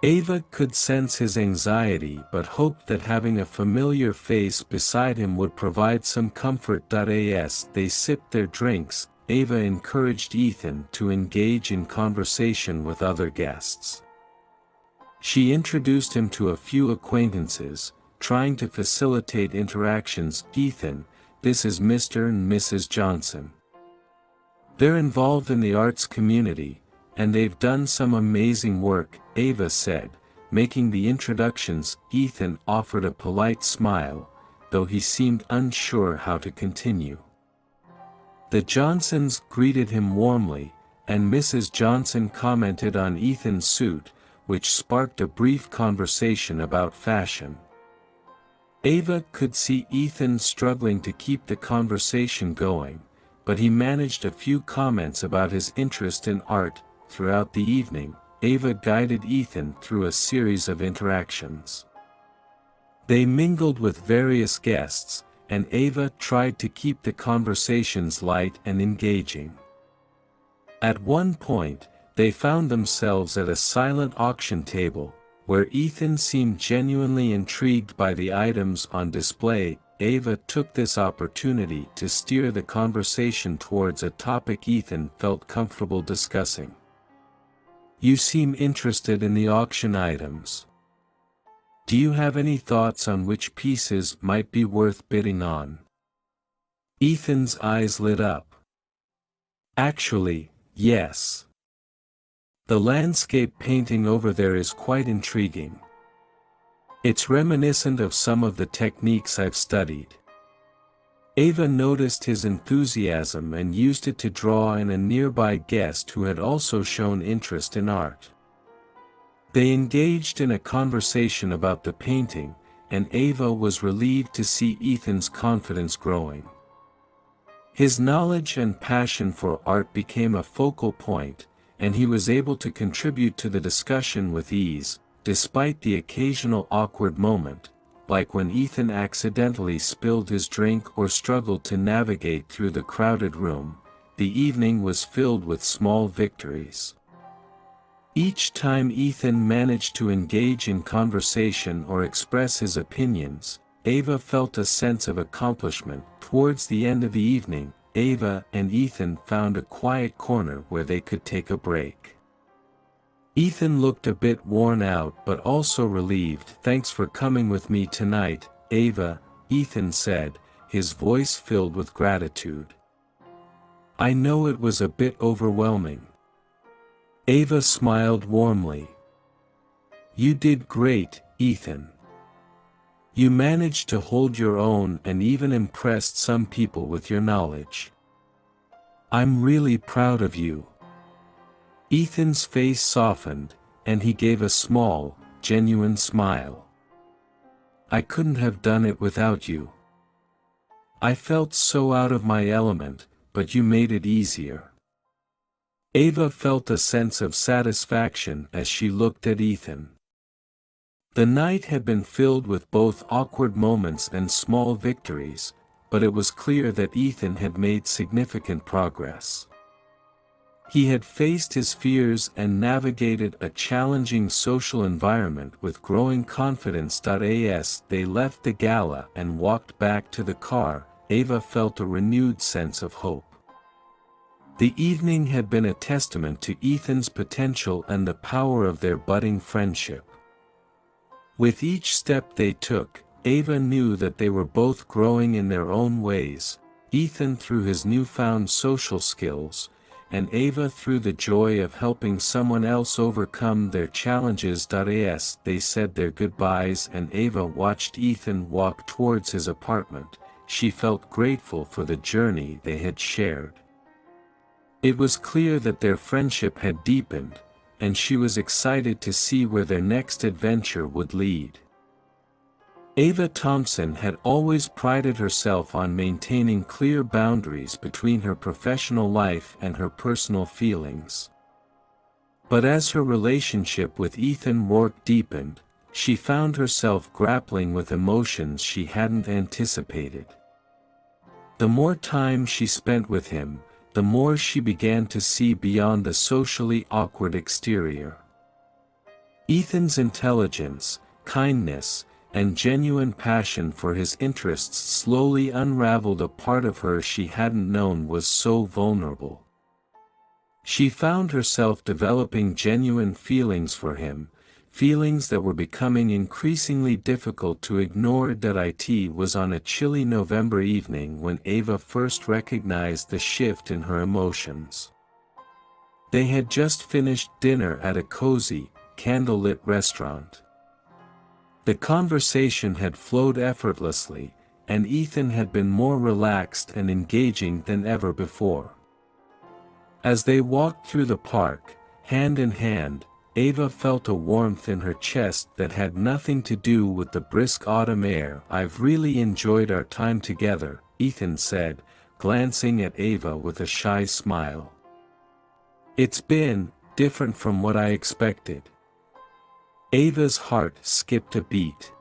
Ava could sense his anxiety but hoped that having a familiar face beside him would provide some comfort. As they sipped their drinks, Ava encouraged Ethan to engage in conversation with other guests. She introduced him to a few acquaintances, trying to facilitate interactions. "Ethan, this is Mr. and Mrs. Johnson. They're involved in the arts community, and they've done some amazing work," Ava said, making the introductions. Ethan offered a polite smile, though he seemed unsure how to continue. The Johnsons greeted him warmly, and Mrs. Johnson commented on Ethan's suit, which sparked a brief conversation about fashion. Ava could see Ethan struggling to keep the conversation going, but he managed a few comments about his interest in art. Throughout the evening, Ava guided Ethan through a series of interactions. They mingled with various guests, and Ava tried to keep the conversations light and engaging. At one point, they found themselves at a silent auction table, where Ethan seemed genuinely intrigued by the items on display. Ava took this opportunity to steer the conversation towards a topic Ethan felt comfortable discussing. "You seem interested in the auction items. Do you have any thoughts on which pieces might be worth bidding on?" Ethan's eyes lit up. "Actually, yes. The landscape painting over there is quite intriguing. It's reminiscent of some of the techniques I've studied." Ava noticed his enthusiasm and used it to draw in a nearby guest who had also shown interest in art. They engaged in a conversation about the painting, and Ava was relieved to see Ethan's confidence growing. His knowledge and passion for art became a focal point, and he was able to contribute to the discussion with ease, despite the occasional awkward moment, like when Ethan accidentally spilled his drink or struggled to navigate through the crowded room. The evening was filled with small victories. Each time Ethan managed to engage in conversation or express his opinions, Ava felt a sense of accomplishment. Towards the end of the evening, Ava and Ethan found a quiet corner where they could take a break. Ethan looked a bit worn out but also relieved. "Thanks for coming with me tonight, Ava," Ethan said, his voice filled with gratitude. "I know it was a bit overwhelming." Ava smiled warmly. "You did great, Ethan. You managed to hold your own and even impressed some people with your knowledge. I'm really proud of you." Ethan's face softened, and he gave a small, genuine smile. "I couldn't have done it without you. I felt so out of my element, but you made it easier." Ava felt a sense of satisfaction as she looked at Ethan. The night had been filled with both awkward moments and small victories, but it was clear that Ethan had made significant progress. He had faced his fears and navigated a challenging social environment with growing confidence. As they left the gala and walked back to the car, Ava felt a renewed sense of hope. The evening had been a testament to Ethan's potential and the power of their budding friendship. With each step they took, Ava knew that they were both growing in their own ways, Ethan through his newfound social skills, and Ava through the joy of helping someone else overcome their challenges. As they said their goodbyes and Ava watched Ethan walk towards his apartment, she felt grateful for the journey they had shared. It was clear that their friendship had deepened, and she was excited to see where their next adventure would lead. Ava Thompson had always prided herself on maintaining clear boundaries between her professional life and her personal feelings. But as her relationship with Ethan Rourke deepened, she found herself grappling with emotions she hadn't anticipated. The more time she spent with him, the more she began to see beyond the socially awkward exterior. Ethan's intelligence, kindness, and genuine passion for his interests slowly unraveled a part of her she hadn't known was so vulnerable. She found herself developing genuine feelings for him, feelings that were becoming increasingly difficult to ignore. It was on a chilly November evening when Ava first recognized the shift in her emotions. They had just finished dinner at a cozy, candlelit restaurant. The conversation had flowed effortlessly, and Ethan had been more relaxed and engaging than ever before. As they walked through the park, hand in hand, Ava felt a warmth in her chest that had nothing to do with the brisk autumn air. "I've really enjoyed our time together," Ethan said, glancing at Ava with a shy smile. "It's been different from what I expected." Ava's heart skipped a beat.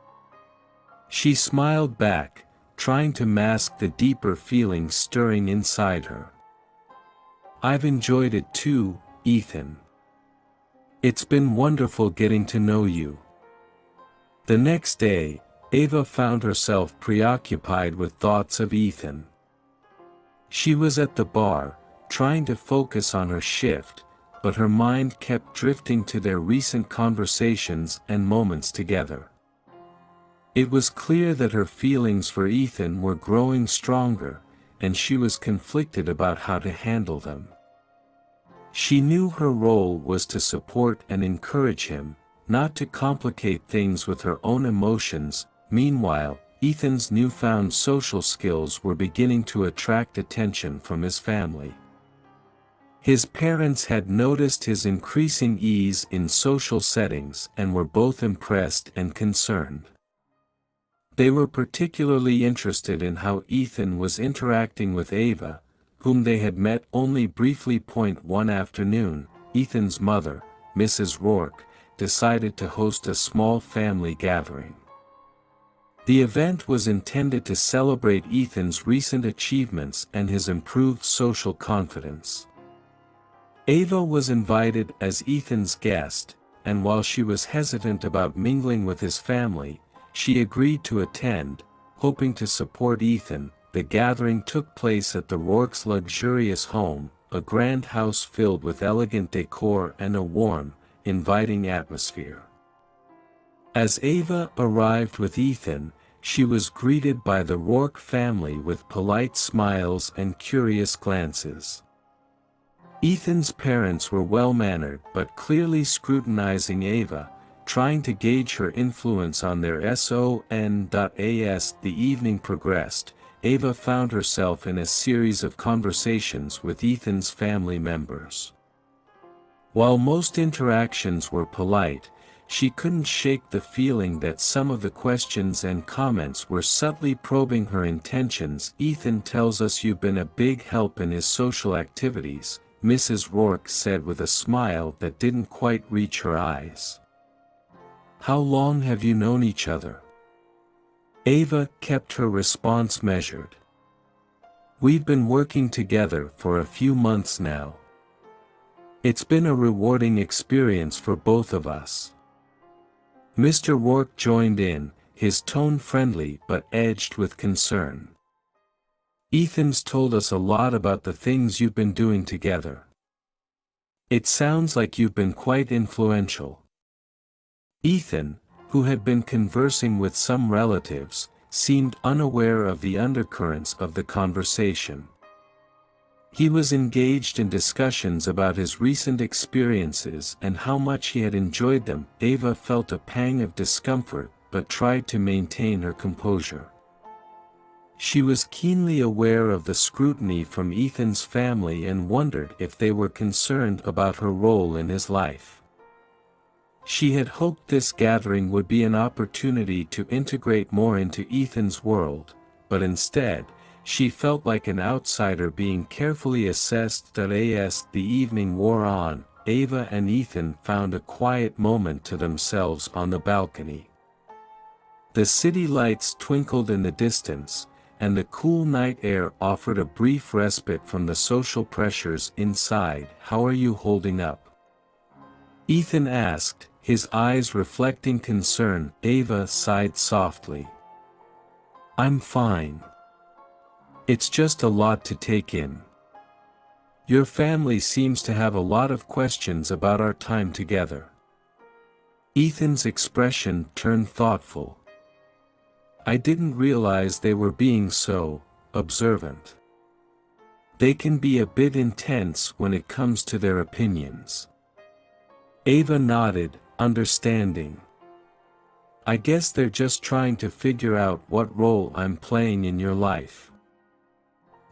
She smiled back, trying to mask the deeper feelings stirring inside her. "I've enjoyed it too, Ethan. It's been wonderful getting to know you." The next day, Ava found herself preoccupied with thoughts of Ethan. She was at the bar, trying to focus on her shift, but her mind kept drifting to their recent conversations and moments together. It was clear that her feelings for Ethan were growing stronger, and she was conflicted about how to handle them. She knew her role was to support and encourage him, not to complicate things with her own emotions. Meanwhile, Ethan's newfound social skills were beginning to attract attention from his family. His parents had noticed his increasing ease in social settings and were both impressed and concerned. They were particularly interested in how Ethan was interacting with Ava, whom they had met only briefly. One afternoon, Ethan's mother, Mrs. Rourke, decided to host a small family gathering. The event was intended to celebrate Ethan's recent achievements and his improved social confidence. Ava was invited as Ethan's guest, and while she was hesitant about mingling with his family, she agreed to attend, hoping to support Ethan. The gathering took place at the Rourke's luxurious home, a grand house filled with elegant decor and a warm, inviting atmosphere. As Ava arrived with Ethan, she was greeted by the Rourke family with polite smiles and curious glances. Ethan's parents were well-mannered but clearly scrutinizing Ava, trying to gauge her influence on their son. As the evening progressed, Ava found herself in a series of conversations with Ethan's family members. While most interactions were polite, she couldn't shake the feeling that some of the questions and comments were subtly probing her intentions. "Ethan tells us you've been a big help in his social activities," Mrs. Rourke said with a smile that didn't quite reach her eyes. "How long have you known each other?" Ava kept her response measured. "We've been working together for a few months now. It's been a rewarding experience for both of us." Mr. Rourke joined in, his tone friendly but edged with concern. "Ethan's told us a lot about the things you've been doing together. It sounds like you've been quite influential." Ethan, who had been conversing with some relatives, seemed unaware of the undercurrents of the conversation. He was engaged in discussions about his recent experiences and how much he had enjoyed them. Ava felt a pang of discomfort, but tried to maintain her composure. She was keenly aware of the scrutiny from Ethan's family and wondered if they were concerned about her role in his life. She had hoped this gathering would be an opportunity to integrate more into Ethan's world, but instead, she felt like an outsider being carefully assessed. As the evening wore on, Ava and Ethan found a quiet moment to themselves on the balcony. The city lights twinkled in the distance, and the cool night air offered a brief respite from the social pressures inside. "How are you holding up?" Ethan asked, his eyes reflecting concern. Ava sighed softly. "I'm fine. It's just a lot to take in. Your family seems to have a lot of questions about our time together." Ethan's expression turned thoughtful. "I didn't realize they were being so observant. They can be a bit intense when it comes to their opinions." Ava nodded, understanding. "I guess they're just trying to figure out what role I'm playing in your life.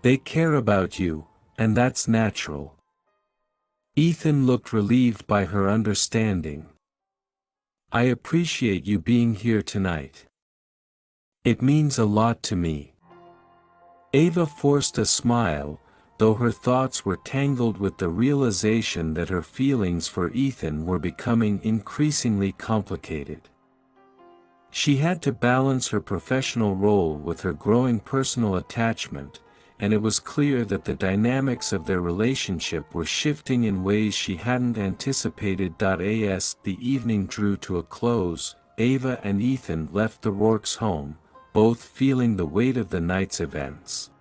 They care about you, and that's natural." Ethan looked relieved by her understanding. "I appreciate you being here tonight. It means a lot to me." Ava forced a smile, though her thoughts were tangled with the realization that her feelings for Ethan were becoming increasingly complicated. She had to balance her professional role with her growing personal attachment, and it was clear that the dynamics of their relationship were shifting in ways she hadn't anticipated. As the evening drew to a close, Ava and Ethan left the Rourke's home, both feeling the weight of the night's events.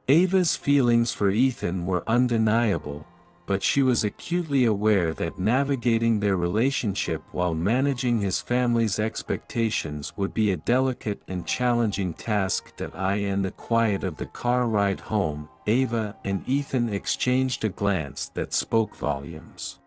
Ava's feelings for Ethan were undeniable, but she was acutely aware that navigating their relationship while managing his family's expectations would be a delicate and challenging task. In the quiet of the car ride home, Ava and Ethan exchanged a glance that spoke volumes.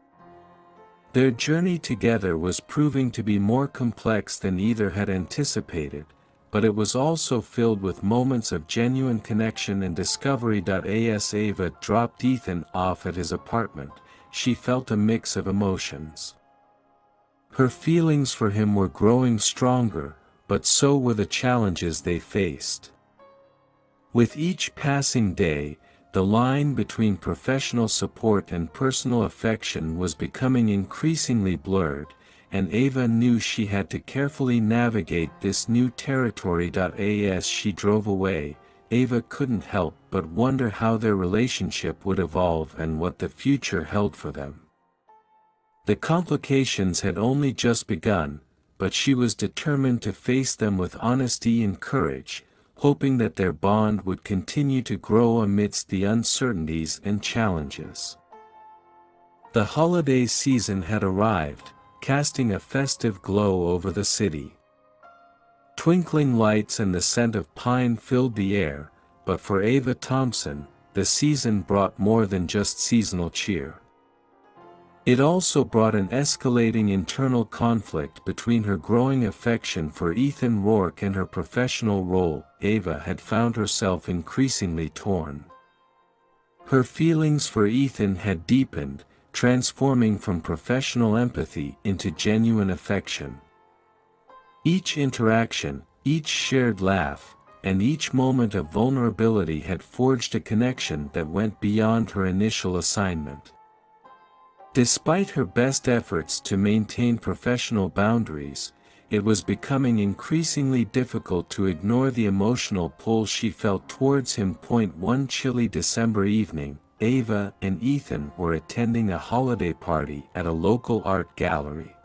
Their journey together was proving to be more complex than either had anticipated, but it was also filled with moments of genuine connection and discovery. As Ava dropped Ethan off at his apartment, she felt a mix of emotions. Her feelings for him were growing stronger, but so were the challenges they faced. With each passing day, the line between professional support and personal affection was becoming increasingly blurred, and Ava knew she had to carefully navigate this new territory. As she drove away, Ava couldn't help but wonder how their relationship would evolve and what the future held for them. The complications had only just begun, but she was determined to face them with honesty and courage, hoping that their bond would continue to grow amidst the uncertainties and challenges. The holiday season had arrived, casting a festive glow over the city. Twinkling lights and the scent of pine filled the air, but for Ava Thompson, the season brought more than just seasonal cheer. It also brought an escalating internal conflict between her growing affection for Ethan Rourke and her professional role. Ava had found herself increasingly torn. Her feelings for Ethan had deepened, transforming from professional empathy into genuine affection. Each interaction, each shared laugh, and each moment of vulnerability had forged a connection that went beyond her initial assignment. Despite her best efforts to maintain professional boundaries, it was becoming increasingly difficult to ignore the emotional pull she felt towards him. One chilly December evening, Ava and Ethan were attending a holiday party at a local art gallery.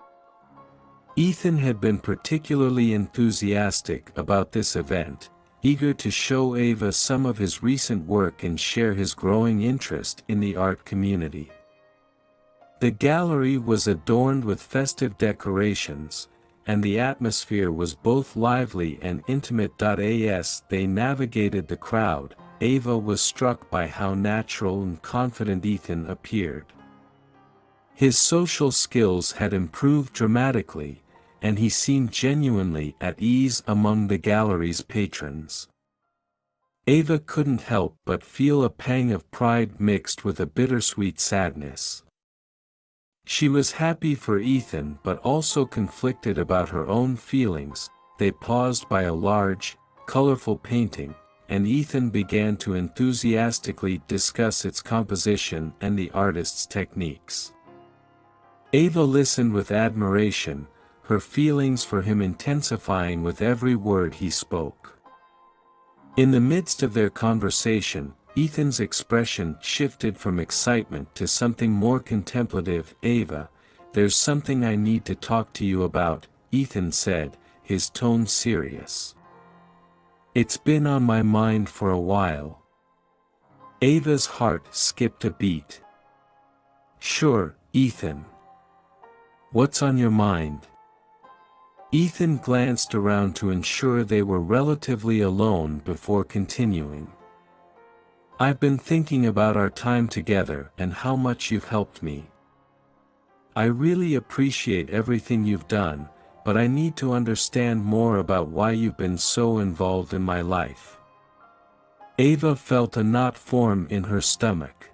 Ethan had been particularly enthusiastic about this event, eager to show Ava some of his recent work and share his growing interest in the art community. The gallery was adorned with festive decorations, and the atmosphere was both lively and intimate. As they navigated the crowd, Ava was struck by how natural and confident Ethan appeared. His social skills had improved dramatically, and he seemed genuinely at ease among the gallery's patrons. Ava couldn't help but feel a pang of pride mixed with a bittersweet sadness. She was happy for Ethan but also conflicted about her own feelings. They paused by a large, colorful painting, and Ethan began to enthusiastically discuss its composition and the artist's techniques. Ava listened with admiration, her feelings for him intensifying with every word he spoke. In the midst of their conversation, Ethan's expression shifted from excitement to something more contemplative. "Ava, there's something I need to talk to you about," Ethan said, his tone serious. "It's been on my mind for a while." Ava's heart skipped a beat. "Sure, Ethan. What's on your mind?" Ethan glanced around to ensure they were relatively alone before continuing. "I've been thinking about our time together and how much you've helped me. I really appreciate everything you've done, but I need to understand more about why you've been so involved in my life." Ava felt a knot form in her stomach.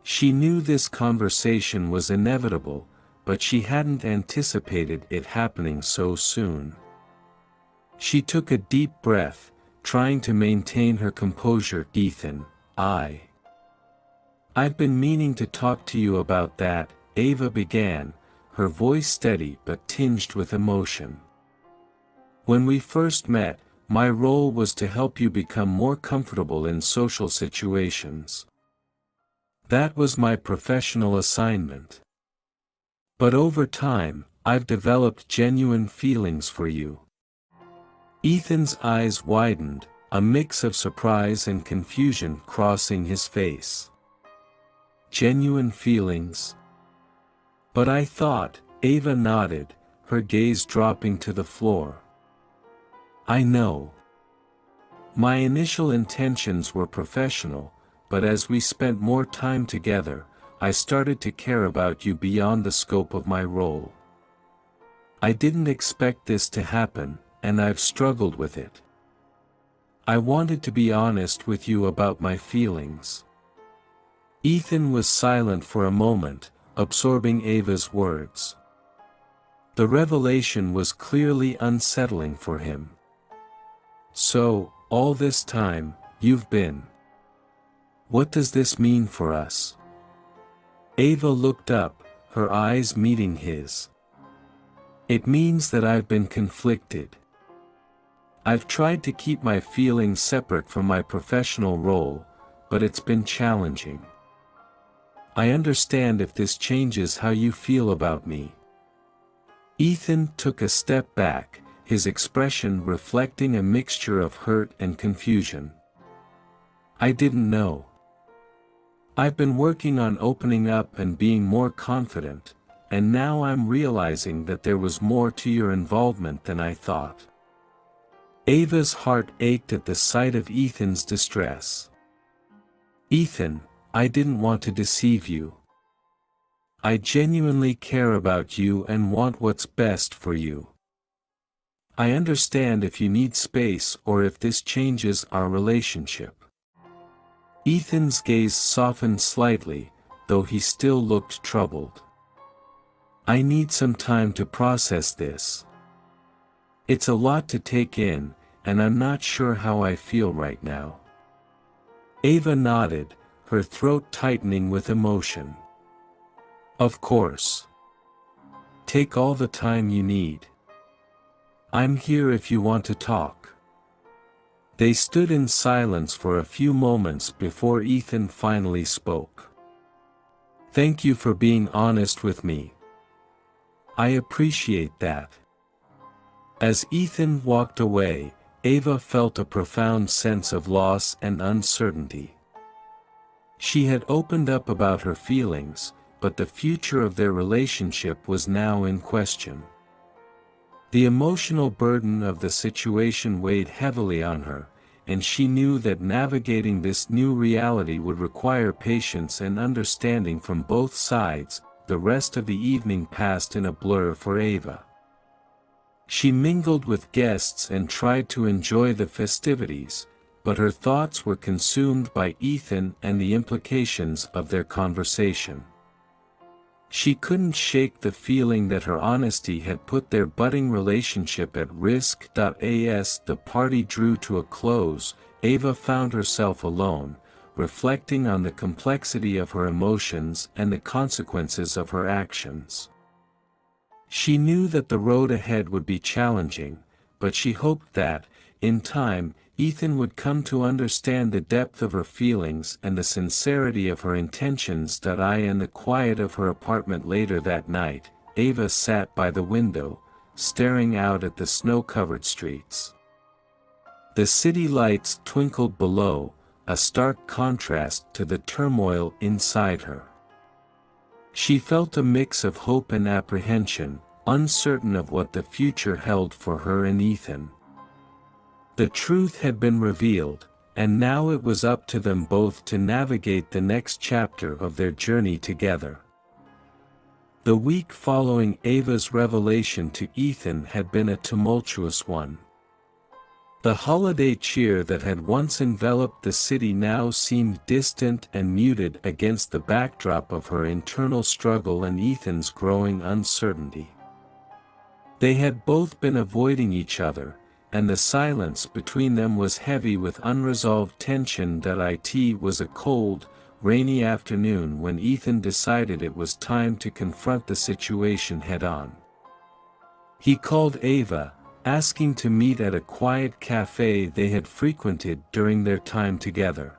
She knew this conversation was inevitable, but she hadn't anticipated it happening so soon. She took a deep breath, trying to maintain her composure. "Ethan, I've been meaning to talk to you about that," Ava began, her voice steady but tinged with emotion. "When we first met, my role was to help you become more comfortable in social situations. That was my professional assignment. But over time, I've developed genuine feelings for you." Ethan's eyes widened, a mix of surprise and confusion crossing his face. "Genuine feelings? But I thought," Ava nodded, her gaze dropping to the floor. "I know. My initial intentions were professional, but as we spent more time together, I started to care about you beyond the scope of my role. I didn't expect this to happen, and I've struggled with it. I wanted to be honest with you about my feelings." Ethan was silent for a moment, absorbing Ava's words. The revelation was clearly unsettling for him. "So, all this time, you've been. What does this mean for us?" Ava looked up, her eyes meeting his. "It means that I've been conflicted. I've tried to keep my feelings separate from my professional role, but it's been challenging. I understand if this changes how you feel about me." Ethan took a step back, his expression reflecting a mixture of hurt and confusion. "I didn't know. I've been working on opening up and being more confident, and now I'm realizing that there was more to your involvement than I thought." Ava's heart ached at the sight of Ethan's distress. "Ethan, I didn't want to deceive you. I genuinely care about you and want what's best for you. I understand if you need space or if this changes our relationship." Ethan's gaze softened slightly, though he still looked troubled. "I need some time to process this. It's a lot to take in, and I'm not sure how I feel right now." Ava nodded, her throat tightening with emotion. "Of course. Take all the time you need. I'm here if you want to talk." They stood in silence for a few moments before Ethan finally spoke. "Thank you for being honest with me. I appreciate that." As Ethan walked away, Ava felt a profound sense of loss and uncertainty. She had opened up about her feelings, but the future of their relationship was now in question. The emotional burden of the situation weighed heavily on her, and she knew that navigating this new reality would require patience and understanding from both sides. The rest of the evening passed in a blur for Ava. She mingled with guests and tried to enjoy the festivities, but her thoughts were consumed by Ethan and the implications of their conversation. She couldn't shake the feeling that her honesty had put their budding relationship at risk. As the party drew to a close, Ava found herself alone, reflecting on the complexity of her emotions and the consequences of her actions. She knew that the road ahead would be challenging, but she hoped that, in time, Ethan would come to understand the depth of her feelings and the sincerity of her intentions. In the quiet of her apartment later that night, Ava sat by the window, staring out at the snow-covered streets. The city lights twinkled below, a stark contrast to the turmoil inside her. She felt a mix of hope and apprehension, uncertain of what the future held for her and Ethan. The truth had been revealed, and now it was up to them both to navigate the next chapter of their journey together. The week following Ava's revelation to Ethan had been a tumultuous one. The holiday cheer that had once enveloped the city now seemed distant and muted against the backdrop of her internal struggle and Ethan's growing uncertainty. They had both been avoiding each other, and the silence between them was heavy with unresolved tension. It was a cold, rainy afternoon when Ethan decided it was time to confront the situation head-on. He called Ava, asking to meet at a quiet cafe they had frequented during their time together.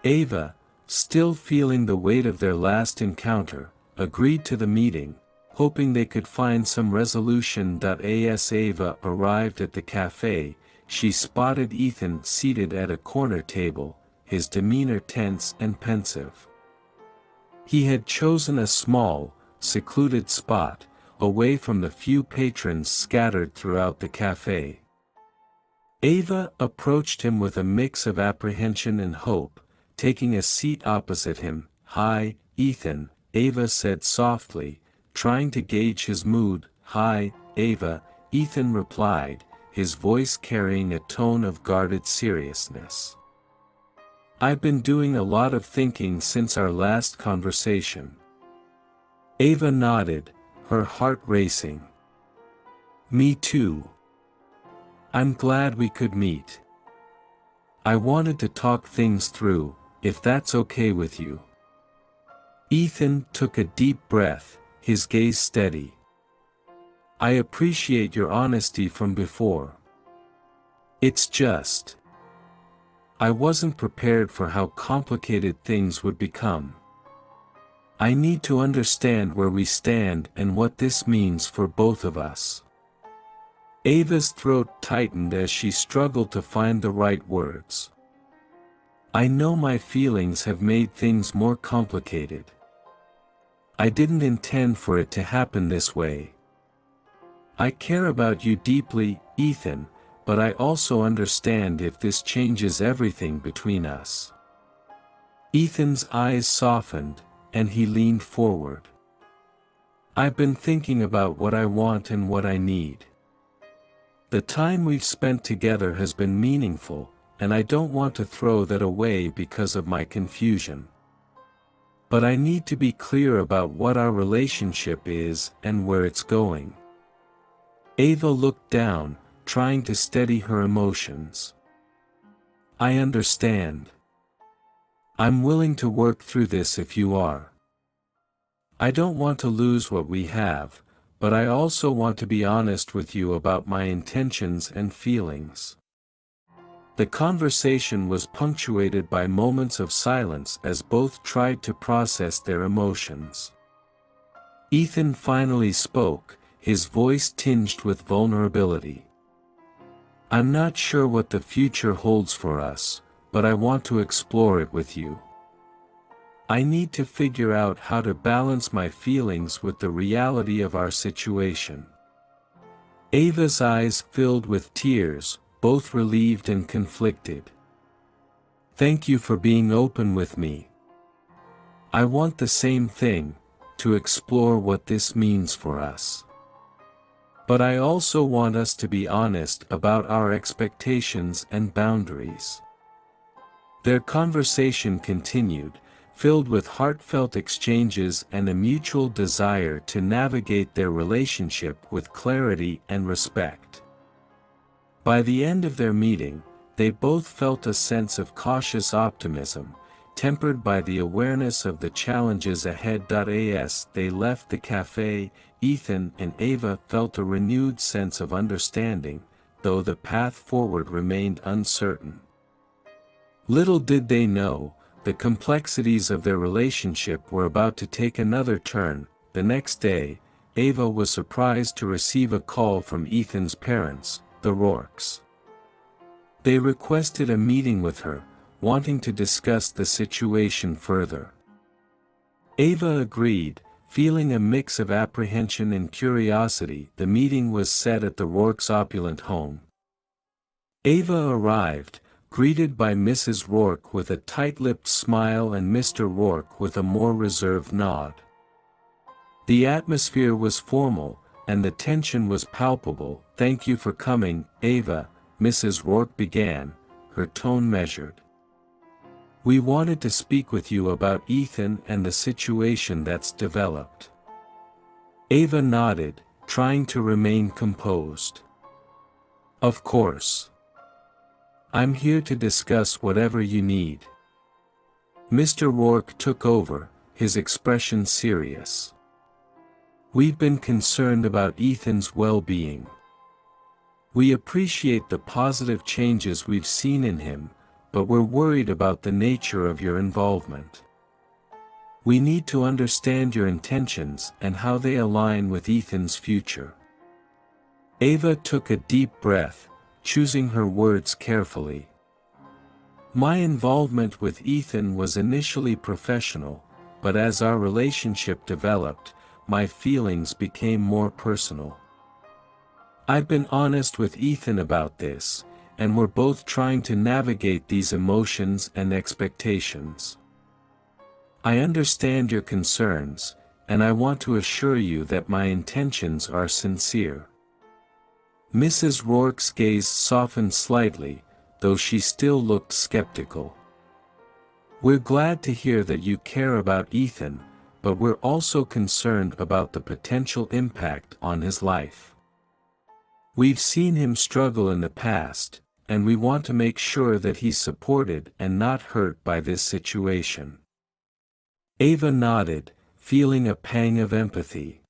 Ava, still feeling the weight of their last encounter, agreed to the meeting, hoping they could find some resolution. As Ava arrived at the cafe, she spotted Ethan seated at a corner table, his demeanor tense and pensive. He had chosen a small, secluded spot, away from the few patrons scattered throughout the cafe. Ava approached him with a mix of apprehension and hope, taking a seat opposite him. "Hi, Ethan," Ava said softly, trying to gauge his mood. "Hi, Ava," Ethan replied, his voice carrying a tone of guarded seriousness. "I've been doing a lot of thinking since our last conversation." Ava nodded, her heart racing. "Me too. I'm glad we could meet. I wanted to talk things through, if that's okay with you." Ethan took a deep breath, his gaze steady. "I appreciate your honesty from before. It's just, I wasn't prepared for how complicated things would become. I need to understand where we stand and what this means for both of us." Ava's throat tightened as she struggled to find the right words. "I know my feelings have made things more complicated. I didn't intend for it to happen this way. I care about you deeply, Ethan, but I also understand if this changes everything between us." Ethan's eyes softened, and he leaned forward. "I've been thinking about what I want and what I need. The time we've spent together has been meaningful, and I don't want to throw that away because of my confusion. But I need to be clear about what our relationship is and where it's going." Ava looked down, trying to steady her emotions. "I understand. I'm willing to work through this if you are. I don't want to lose what we have, but I also want to be honest with you about my intentions and feelings." The conversation was punctuated by moments of silence as both tried to process their emotions. Ethan finally spoke, his voice tinged with vulnerability. "I'm not sure what the future holds for us, but I want to explore it with you. I need to figure out how to balance my feelings with the reality of our situation." Ava's eyes filled with tears, both relieved and conflicted. "Thank you for being open with me. I want the same thing, to explore what this means for us. But I also want us to be honest about our expectations and boundaries." Their conversation continued, filled with heartfelt exchanges and a mutual desire to navigate their relationship with clarity and respect. By the end of their meeting, they both felt a sense of cautious optimism, tempered by the awareness of the challenges ahead. As they left the cafe, Ethan and Ava felt a renewed sense of understanding, though the path forward remained uncertain. Little did they know, the complexities of their relationship were about to take another turn. The next day, Ava was surprised to receive a call from Ethan's parents, the Rourkes. They requested a meeting with her, wanting to discuss the situation further. Ava agreed, feeling a mix of apprehension and curiosity. The meeting was set at the Rourkes' opulent home. Ava arrived, greeted by Mrs. Rourke with a tight-lipped smile and Mr. Rourke with a more reserved nod. The atmosphere was formal, and the tension was palpable. "Thank you for coming, Ava," Mrs. Rourke began, her tone measured. "We wanted to speak with you about Ethan and the situation that's developed." Ava nodded, trying to remain composed. "Of course. I'm here to discuss whatever you need." Mr. Rourke took over, his expression serious. "We've been concerned about Ethan's well-being. We appreciate the positive changes we've seen in him, but we're worried about the nature of your involvement. We need to understand your intentions and how they align with Ethan's future." Ava took a deep breath, choosing her words carefully. "My involvement with Ethan was initially professional, but as our relationship developed, my feelings became more personal. I've been honest with Ethan about this, and we're both trying to navigate these emotions and expectations. I understand your concerns, and I want to assure you that my intentions are sincere." Mrs. Rourke's gaze softened slightly, though she still looked skeptical. "We're glad to hear that you care about Ethan, but we're also concerned about the potential impact on his life. We've seen him struggle in the past, and we want to make sure that he's supported and not hurt by this situation." Ava nodded, feeling a pang of empathy.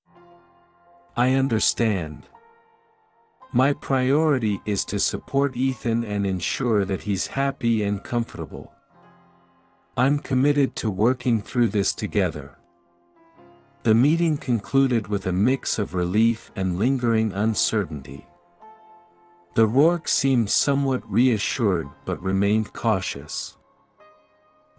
"I understand. My priority is to support Ethan and ensure that he's happy and comfortable. I'm committed to working through this together." The meeting concluded with a mix of relief and lingering uncertainty. The Rourkes seemed somewhat reassured but remained cautious.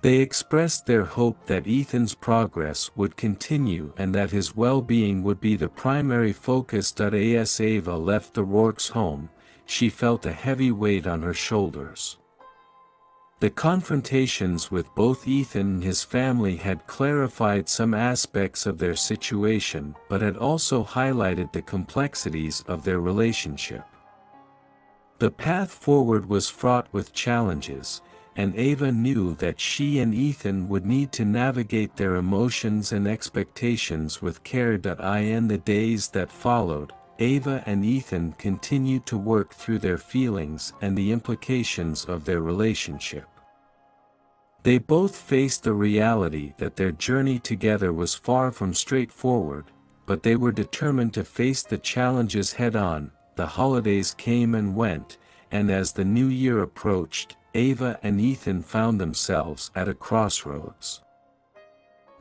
They expressed their hope that Ethan's progress would continue and that his well-being would be the primary focus. As Ava left the Rourkes' home, she felt a heavy weight on her shoulders. The confrontations with both Ethan and his family had clarified some aspects of their situation but had also highlighted the complexities of their relationship. The path forward was fraught with challenges, and Ava knew that she and Ethan would need to navigate their emotions and expectations with care. In the days that followed, Ava and Ethan continued to work through their feelings and the implications of their relationship. They both faced the reality that their journey together was far from straightforward, but they were determined to face the challenges head-on. The holidays came and went, and as the new year approached, Ava and Ethan found themselves at a crossroads.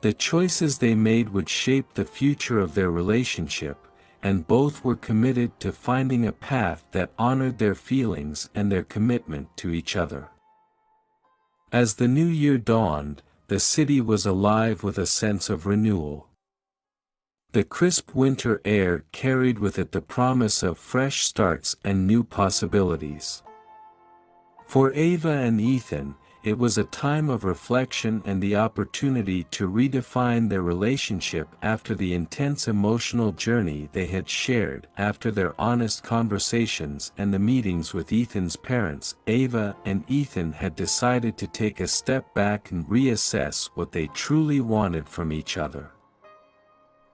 The choices they made would shape the future of their relationship, and both were committed to finding a path that honored their feelings and their commitment to each other. As the new year dawned, the city was alive with a sense of renewal. The crisp winter air carried with it the promise of fresh starts and new possibilities. For Ava and Ethan, it was a time of reflection and the opportunity to redefine their relationship after the intense emotional journey they had shared. After their honest conversations and the meetings with Ethan's parents, Ava and Ethan had decided to take a step back and reassess what they truly wanted from each other.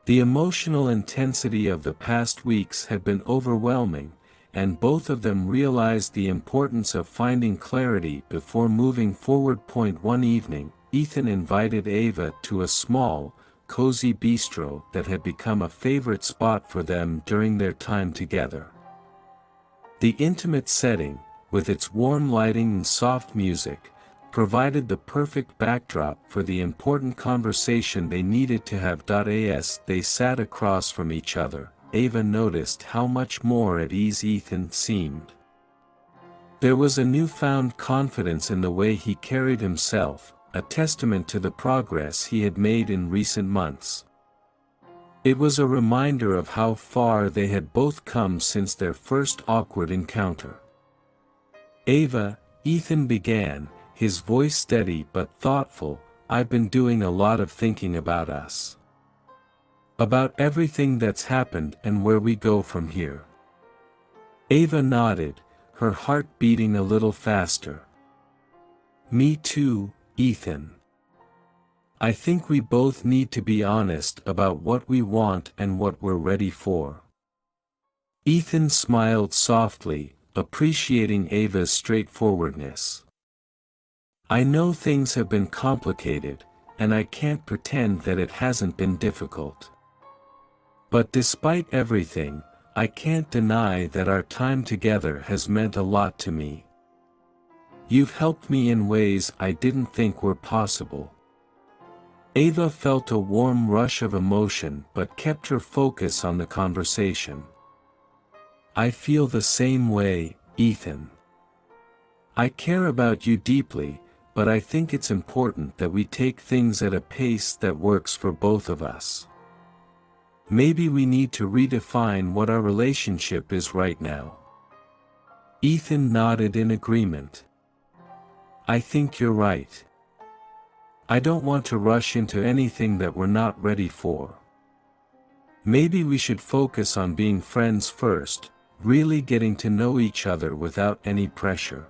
The emotional intensity of the past weeks had been overwhelming, and both of them realized the importance of finding clarity before moving forward. One evening, Ethan invited Ava to a small, cozy bistro that had become a favorite spot for them during their time together. The intimate setting, with its warm lighting and soft music, provided the perfect backdrop for the important conversation they needed to have. As they sat across from each other, Ava noticed how much more at ease Ethan seemed. There was a newfound confidence in the way he carried himself, a testament to the progress he had made in recent months. It was a reminder of how far they had both come since their first awkward encounter. "Ava," Ethan began, his voice steady but thoughtful, "I've been doing a lot of thinking about us. About everything that's happened and where we go from here." Ava nodded, her heart beating a little faster. "Me too, Ethan. I think we both need to be honest about what we want and what we're ready for." Ethan smiled softly, appreciating Ava's straightforwardness. "I know things have been complicated, and I can't pretend that it hasn't been difficult. But despite everything, I can't deny that our time together has meant a lot to me. You've helped me in ways I didn't think were possible." Ava felt a warm rush of emotion but kept her focus on the conversation. "I feel the same way, Ethan. I care about you deeply, but I think it's important that we take things at a pace that works for both of us. Maybe we need to redefine what our relationship is right now." Ethan nodded in agreement. "I think you're right. I don't want to rush into anything that we're not ready for. Maybe we should focus on being friends first, really getting to know each other without any pressure."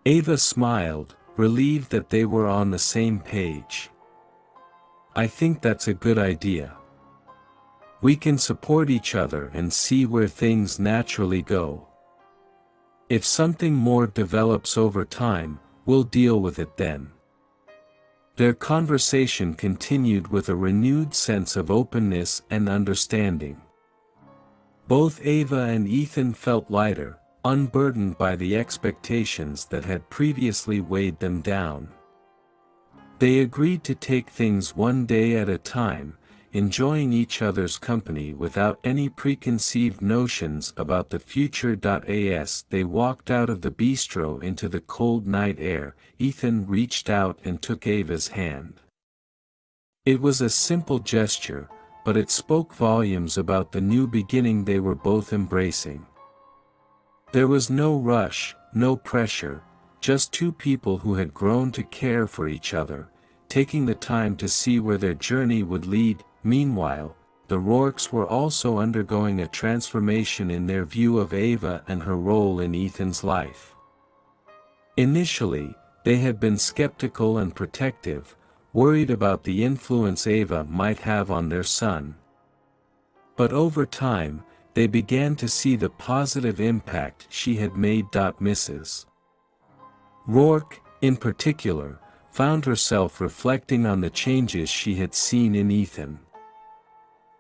Ava smiled, relieved that they were on the same page. "I think that's a good idea. We can support each other and see where things naturally go. If something more develops over time, we'll deal with it then." Their conversation continued with a renewed sense of openness and understanding. Both Ava and Ethan felt lighter, unburdened by the expectations that had previously weighed them down. They agreed to take things one day at a time, enjoying each other's company without any preconceived notions about the future. As they walked out of the bistro into the cold night air, Ethan reached out and took Ava's hand. It was a simple gesture, but it spoke volumes about the new beginning they were both embracing. There was no rush, no pressure, just two people who had grown to care for each other, taking the time to see where their journey would lead. Meanwhile, the Rourkes were also undergoing a transformation in their view of Ava and her role in Ethan's life. Initially, they had been skeptical and protective, worried about the influence Ava might have on their son. But over time, they began to see the positive impact she had made. Mrs. Rourke, in particular, found herself reflecting on the changes she had seen in Ethan.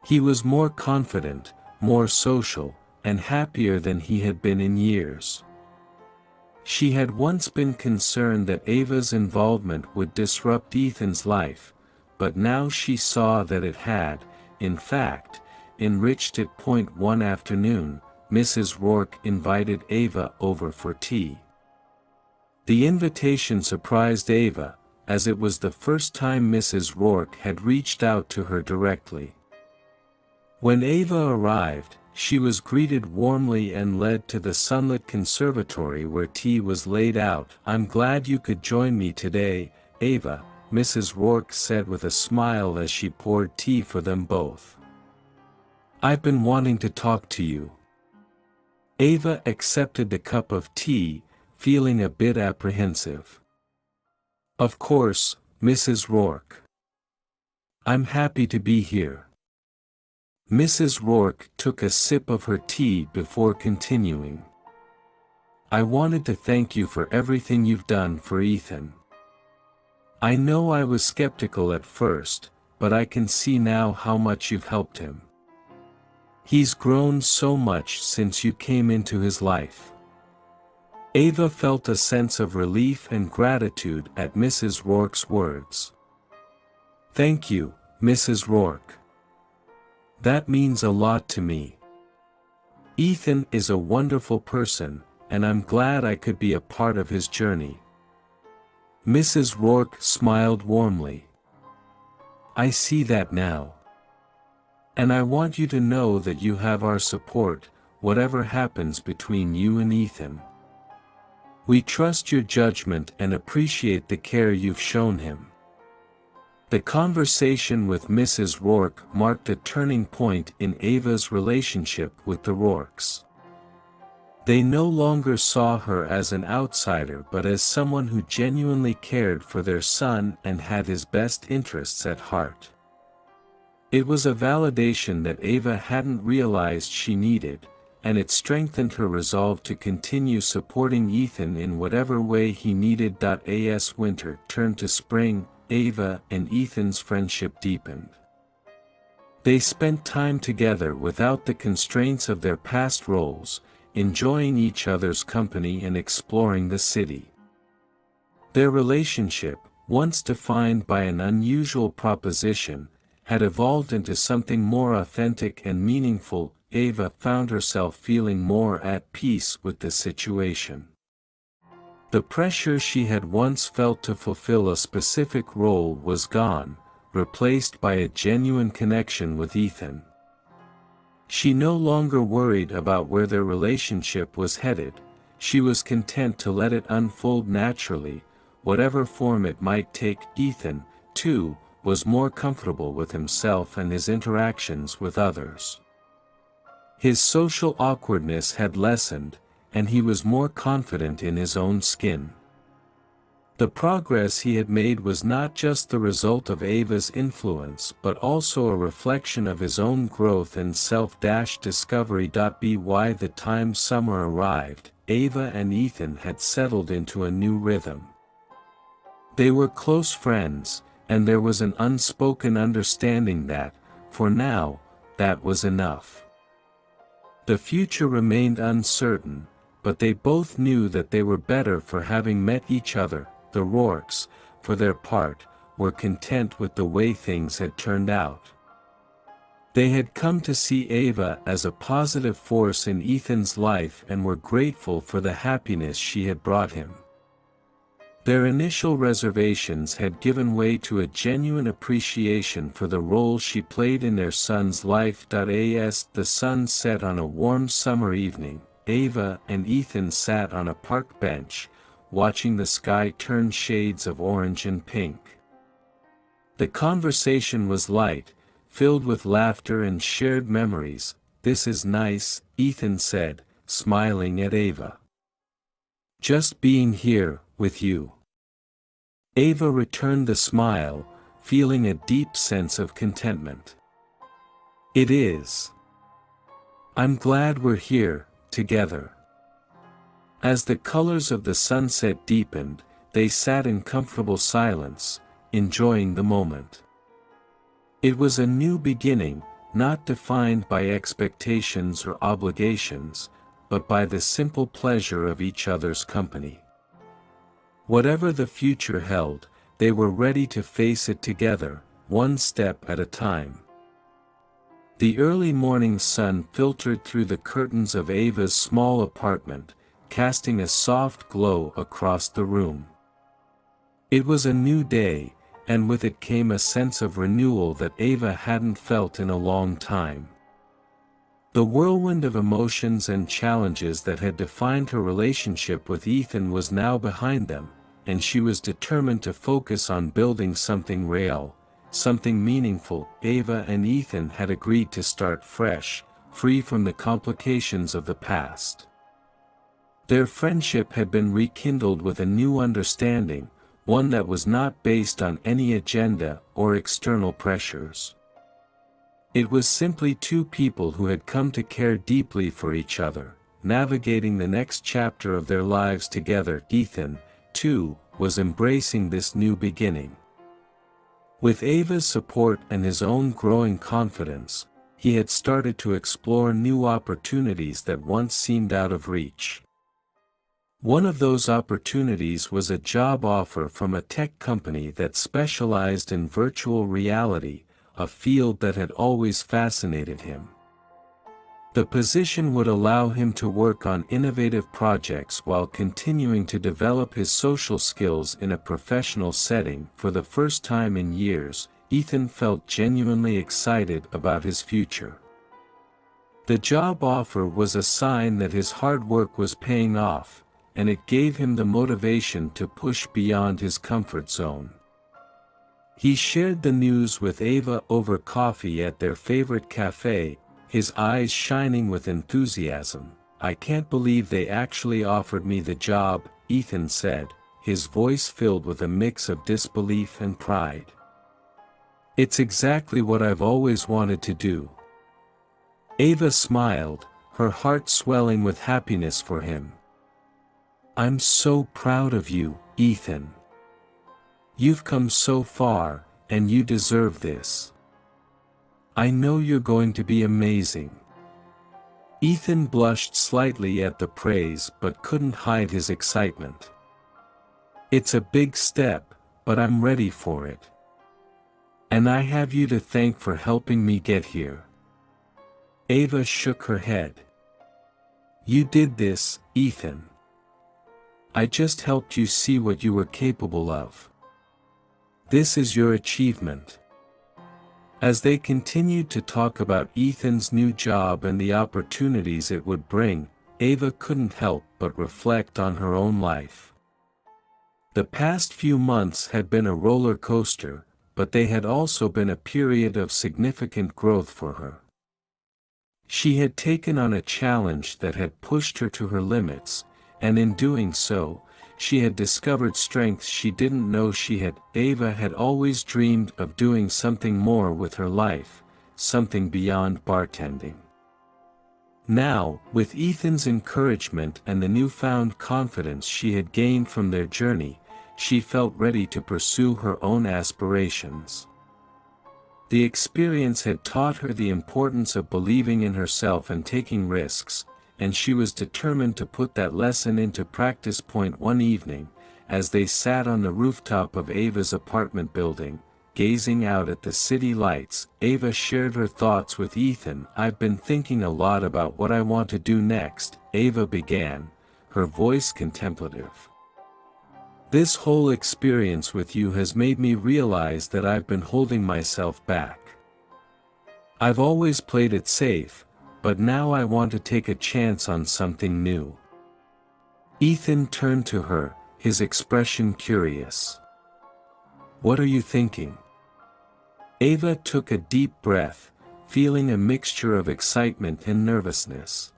He was more confident, more social, and happier than he had been in years. She had once been concerned that Ava's involvement would disrupt Ethan's life, but now she saw that it had, in fact, enriched it. One afternoon, Mrs. Rourke invited Ava over for tea. The invitation surprised Ava, as it was the first time Mrs. Rourke had reached out to her directly. When Ava arrived, she was greeted warmly and led to the sunlit conservatory where tea was laid out. "I'm glad you could join me today, Ava," Mrs. Rourke said with a smile as she poured tea for them both. "I've been wanting to talk to you." Ava accepted the cup of tea, feeling a bit apprehensive. "Of course, Mrs. Rourke. I'm happy to be here." Mrs. Rourke took a sip of her tea before continuing. "I wanted to thank you for everything you've done for Ethan. I know I was skeptical at first, but I can see now how much you've helped him. He's grown so much since you came into his life." Ava felt a sense of relief and gratitude at Mrs. Rourke's words. "Thank you, Mrs. Rourke. That means a lot to me. Ethan is a wonderful person, and I'm glad I could be a part of his journey." Mrs. Rourke smiled warmly. "I see that now. And I want you to know that you have our support, whatever happens between you and Ethan. We trust your judgment and appreciate the care you've shown him." The conversation with Mrs. Rourke marked a turning point in Ava's relationship with the Rourkes. They no longer saw her as an outsider but as someone who genuinely cared for their son and had his best interests at heart. It was a validation that Ava hadn't realized she needed, and it strengthened her resolve to continue supporting Ethan in whatever way he needed. As winter turned to spring, Ava and Ethan's friendship deepened. They spent time together without the constraints of their past roles, enjoying each other's company and exploring the city. Their relationship, once defined by an unusual proposition, had evolved into something more authentic and meaningful. Ava found herself feeling more at peace with the situation. The pressure she had once felt to fulfill a specific role was gone, replaced by a genuine connection with Ethan. She no longer worried about where their relationship was headed. She was content to let it unfold naturally, whatever form it might take. Ethan, too, was more comfortable with himself and his interactions with others. His social awkwardness had lessened, and he was more confident in his own skin. The progress he had made was not just the result of Ava's influence but also a reflection of his own growth and self-discovery. By the time summer arrived, Ava and Ethan had settled into a new rhythm. They were close friends, and there was an unspoken understanding that, for now, that was enough. The future remained uncertain, but they both knew that they were better for having met each other. The Rourkes, for their part, were content with the way things had turned out. They had come to see Ava as a positive force in Ethan's life and were grateful for the happiness she had brought him. Their initial reservations had given way to a genuine appreciation for the role she played in their son's life. As the sun set on a warm summer evening, Ava and Ethan sat on a park bench, watching the sky turn shades of orange and pink. The conversation was light, filled with laughter and shared memories. "This is nice," Ethan said, smiling at Ava. "Just being here, with you." Ava returned the smile, feeling a deep sense of contentment. "It is. I'm glad we're here, together." As the colors of the sunset deepened, they sat in comfortable silence, enjoying the moment. It was a new beginning, not defined by expectations or obligations, but by the simple pleasure of each other's company. Whatever the future held, they were ready to face it together, one step at a time. The early morning sun filtered through the curtains of Ava's small apartment, casting a soft glow across the room. It was a new day, and with it came a sense of renewal that Ava hadn't felt in a long time. The whirlwind of emotions and challenges that had defined her relationship with Ethan was now behind them, and she was determined to focus on building something real, something meaningful. Ava and Ethan had agreed to start fresh, free from the complications of the past. Their friendship had been rekindled with a new understanding, one that was not based on any agenda or external pressures. It was simply two people who had come to care deeply for each other, navigating the next chapter of their lives together. Ethan, too, was embracing this new beginning. With Ava's support and his own growing confidence, he had started to explore new opportunities that once seemed out of reach. One of those opportunities was a job offer from a tech company that specialized in virtual reality, a field that had always fascinated him. The position would allow him to work on innovative projects while continuing to develop his social skills in a professional setting. For the first time in years, Ethan felt genuinely excited about his future. The job offer was a sign that his hard work was paying off, and it gave him the motivation to push beyond his comfort zone. He shared the news with Ava over coffee at their favorite cafe, his eyes shining with enthusiasm. "I can't believe they actually offered me the job," Ethan said, his voice filled with a mix of disbelief and pride. "It's exactly what I've always wanted to do." Ava smiled, her heart swelling with happiness for him. "I'm so proud of you, Ethan. You've come so far, and you deserve this. I know you're going to be amazing." Ethan blushed slightly at the praise but couldn't hide his excitement. "It's a big step, but I'm ready for it. And I have you to thank for helping me get here." Ava shook her head. "You did this, Ethan. I just helped you see what you were capable of. This is your achievement." As they continued to talk about Ethan's new job and the opportunities it would bring, Ava couldn't help but reflect on her own life. The past few months had been a roller coaster, but they had also been a period of significant growth for her. She had taken on a challenge that had pushed her to her limits, and in doing so, she had discovered strengths she didn't know she had. Ava had always dreamed of doing something more with her life, something beyond bartending. Now, with Ethan's encouragement and the newfound confidence she had gained from their journey, she felt ready to pursue her own aspirations. The experience had taught her the importance of believing in herself and taking risks, and she was determined to put that lesson into practice. One evening, as they sat on the rooftop of Ava's apartment building, gazing out at the city lights, Ava shared her thoughts with Ethan. "I've been thinking a lot about what I want to do next," Ava began, her voice contemplative. "This whole experience with you has made me realize that I've been holding myself back. I've always played it safe, but now I want to take a chance on something new." Ethan turned to her, his expression curious. "What are you thinking?" Ava took a deep breath, feeling a mixture of excitement and nervousness.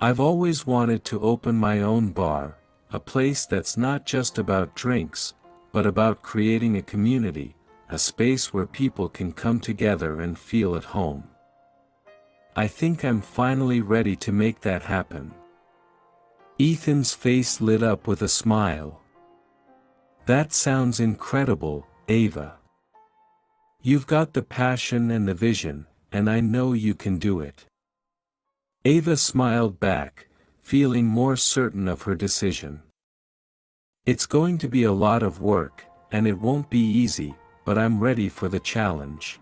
"I've always wanted to open my own bar, a place that's not just about drinks, but about creating a community, a space where people can come together and feel at home. I think I'm finally ready to make that happen." Ethan's face lit up with a smile. "That sounds incredible, Ava. You've got the passion and the vision, and I know you can do it." Ava smiled back, feeling more certain of her decision. "It's going to be a lot of work, and it won't be easy, but I'm ready for the challenge.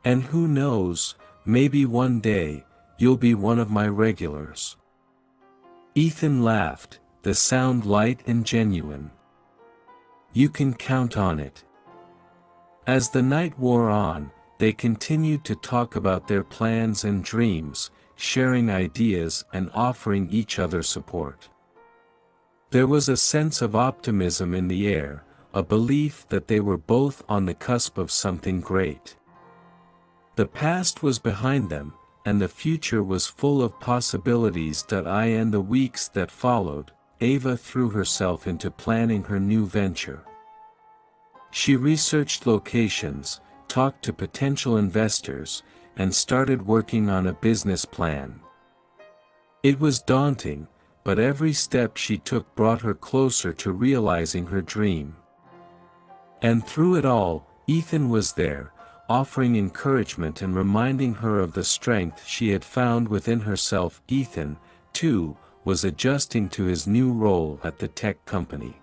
And who knows, maybe one day, you'll be one of my regulars." Ethan laughed, the sound light and genuine. "You can count on it." As the night wore on, they continued to talk about their plans and dreams, sharing ideas and offering each other support. There was a sense of optimism in the air, a belief that they were both on the cusp of something great. The past was behind them, and the future was full of possibilities. In the weeks that followed, Ava threw herself into planning her new venture. She researched locations, talked to potential investors, and started working on a business plan. It was daunting, but every step she took brought her closer to realizing her dream. And through it all, Ethan was there, offering encouragement and reminding her of the strength she had found within herself. Ethan, too, was adjusting to his new role at the tech company.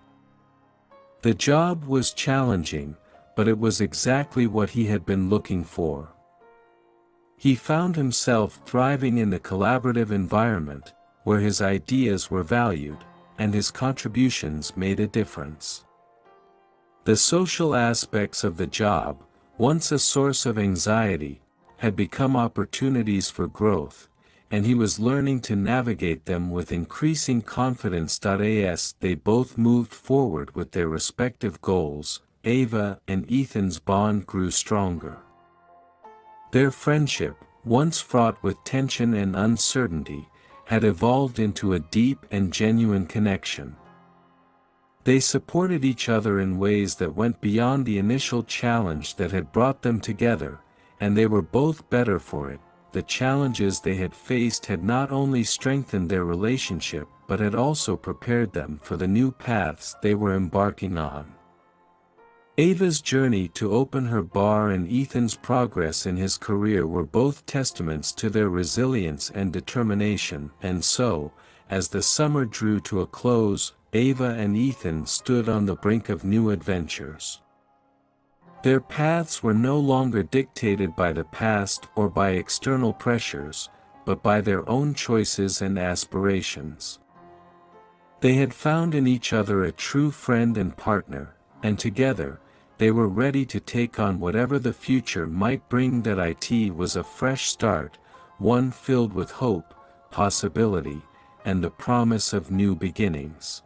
The job was challenging, but it was exactly what he had been looking for. He found himself thriving in the collaborative environment, where his ideas were valued, and his contributions made a difference. The social aspects of the job, once a source of anxiety, had become opportunities for growth, and he was learning to navigate them with increasing confidence. As they both moved forward with their respective goals, Ava and Ethan's bond grew stronger. Their friendship, once fraught with tension and uncertainty, had evolved into a deep and genuine connection. They supported each other in ways that went beyond the initial challenge that had brought them together, and they were both better for it. The challenges they had faced had not only strengthened their relationship but had also prepared them for the new paths they were embarking on. Ava's journey to open her bar and Ethan's progress in his career were both testaments to their resilience and determination, and so, as the summer drew to a close, Ava and Ethan stood on the brink of new adventures. Their paths were no longer dictated by the past or by external pressures, but by their own choices and aspirations. They had found in each other a true friend and partner, and together, they were ready to take on whatever the future might bring. It was a fresh start, one filled with hope, possibility, and the promise of new beginnings.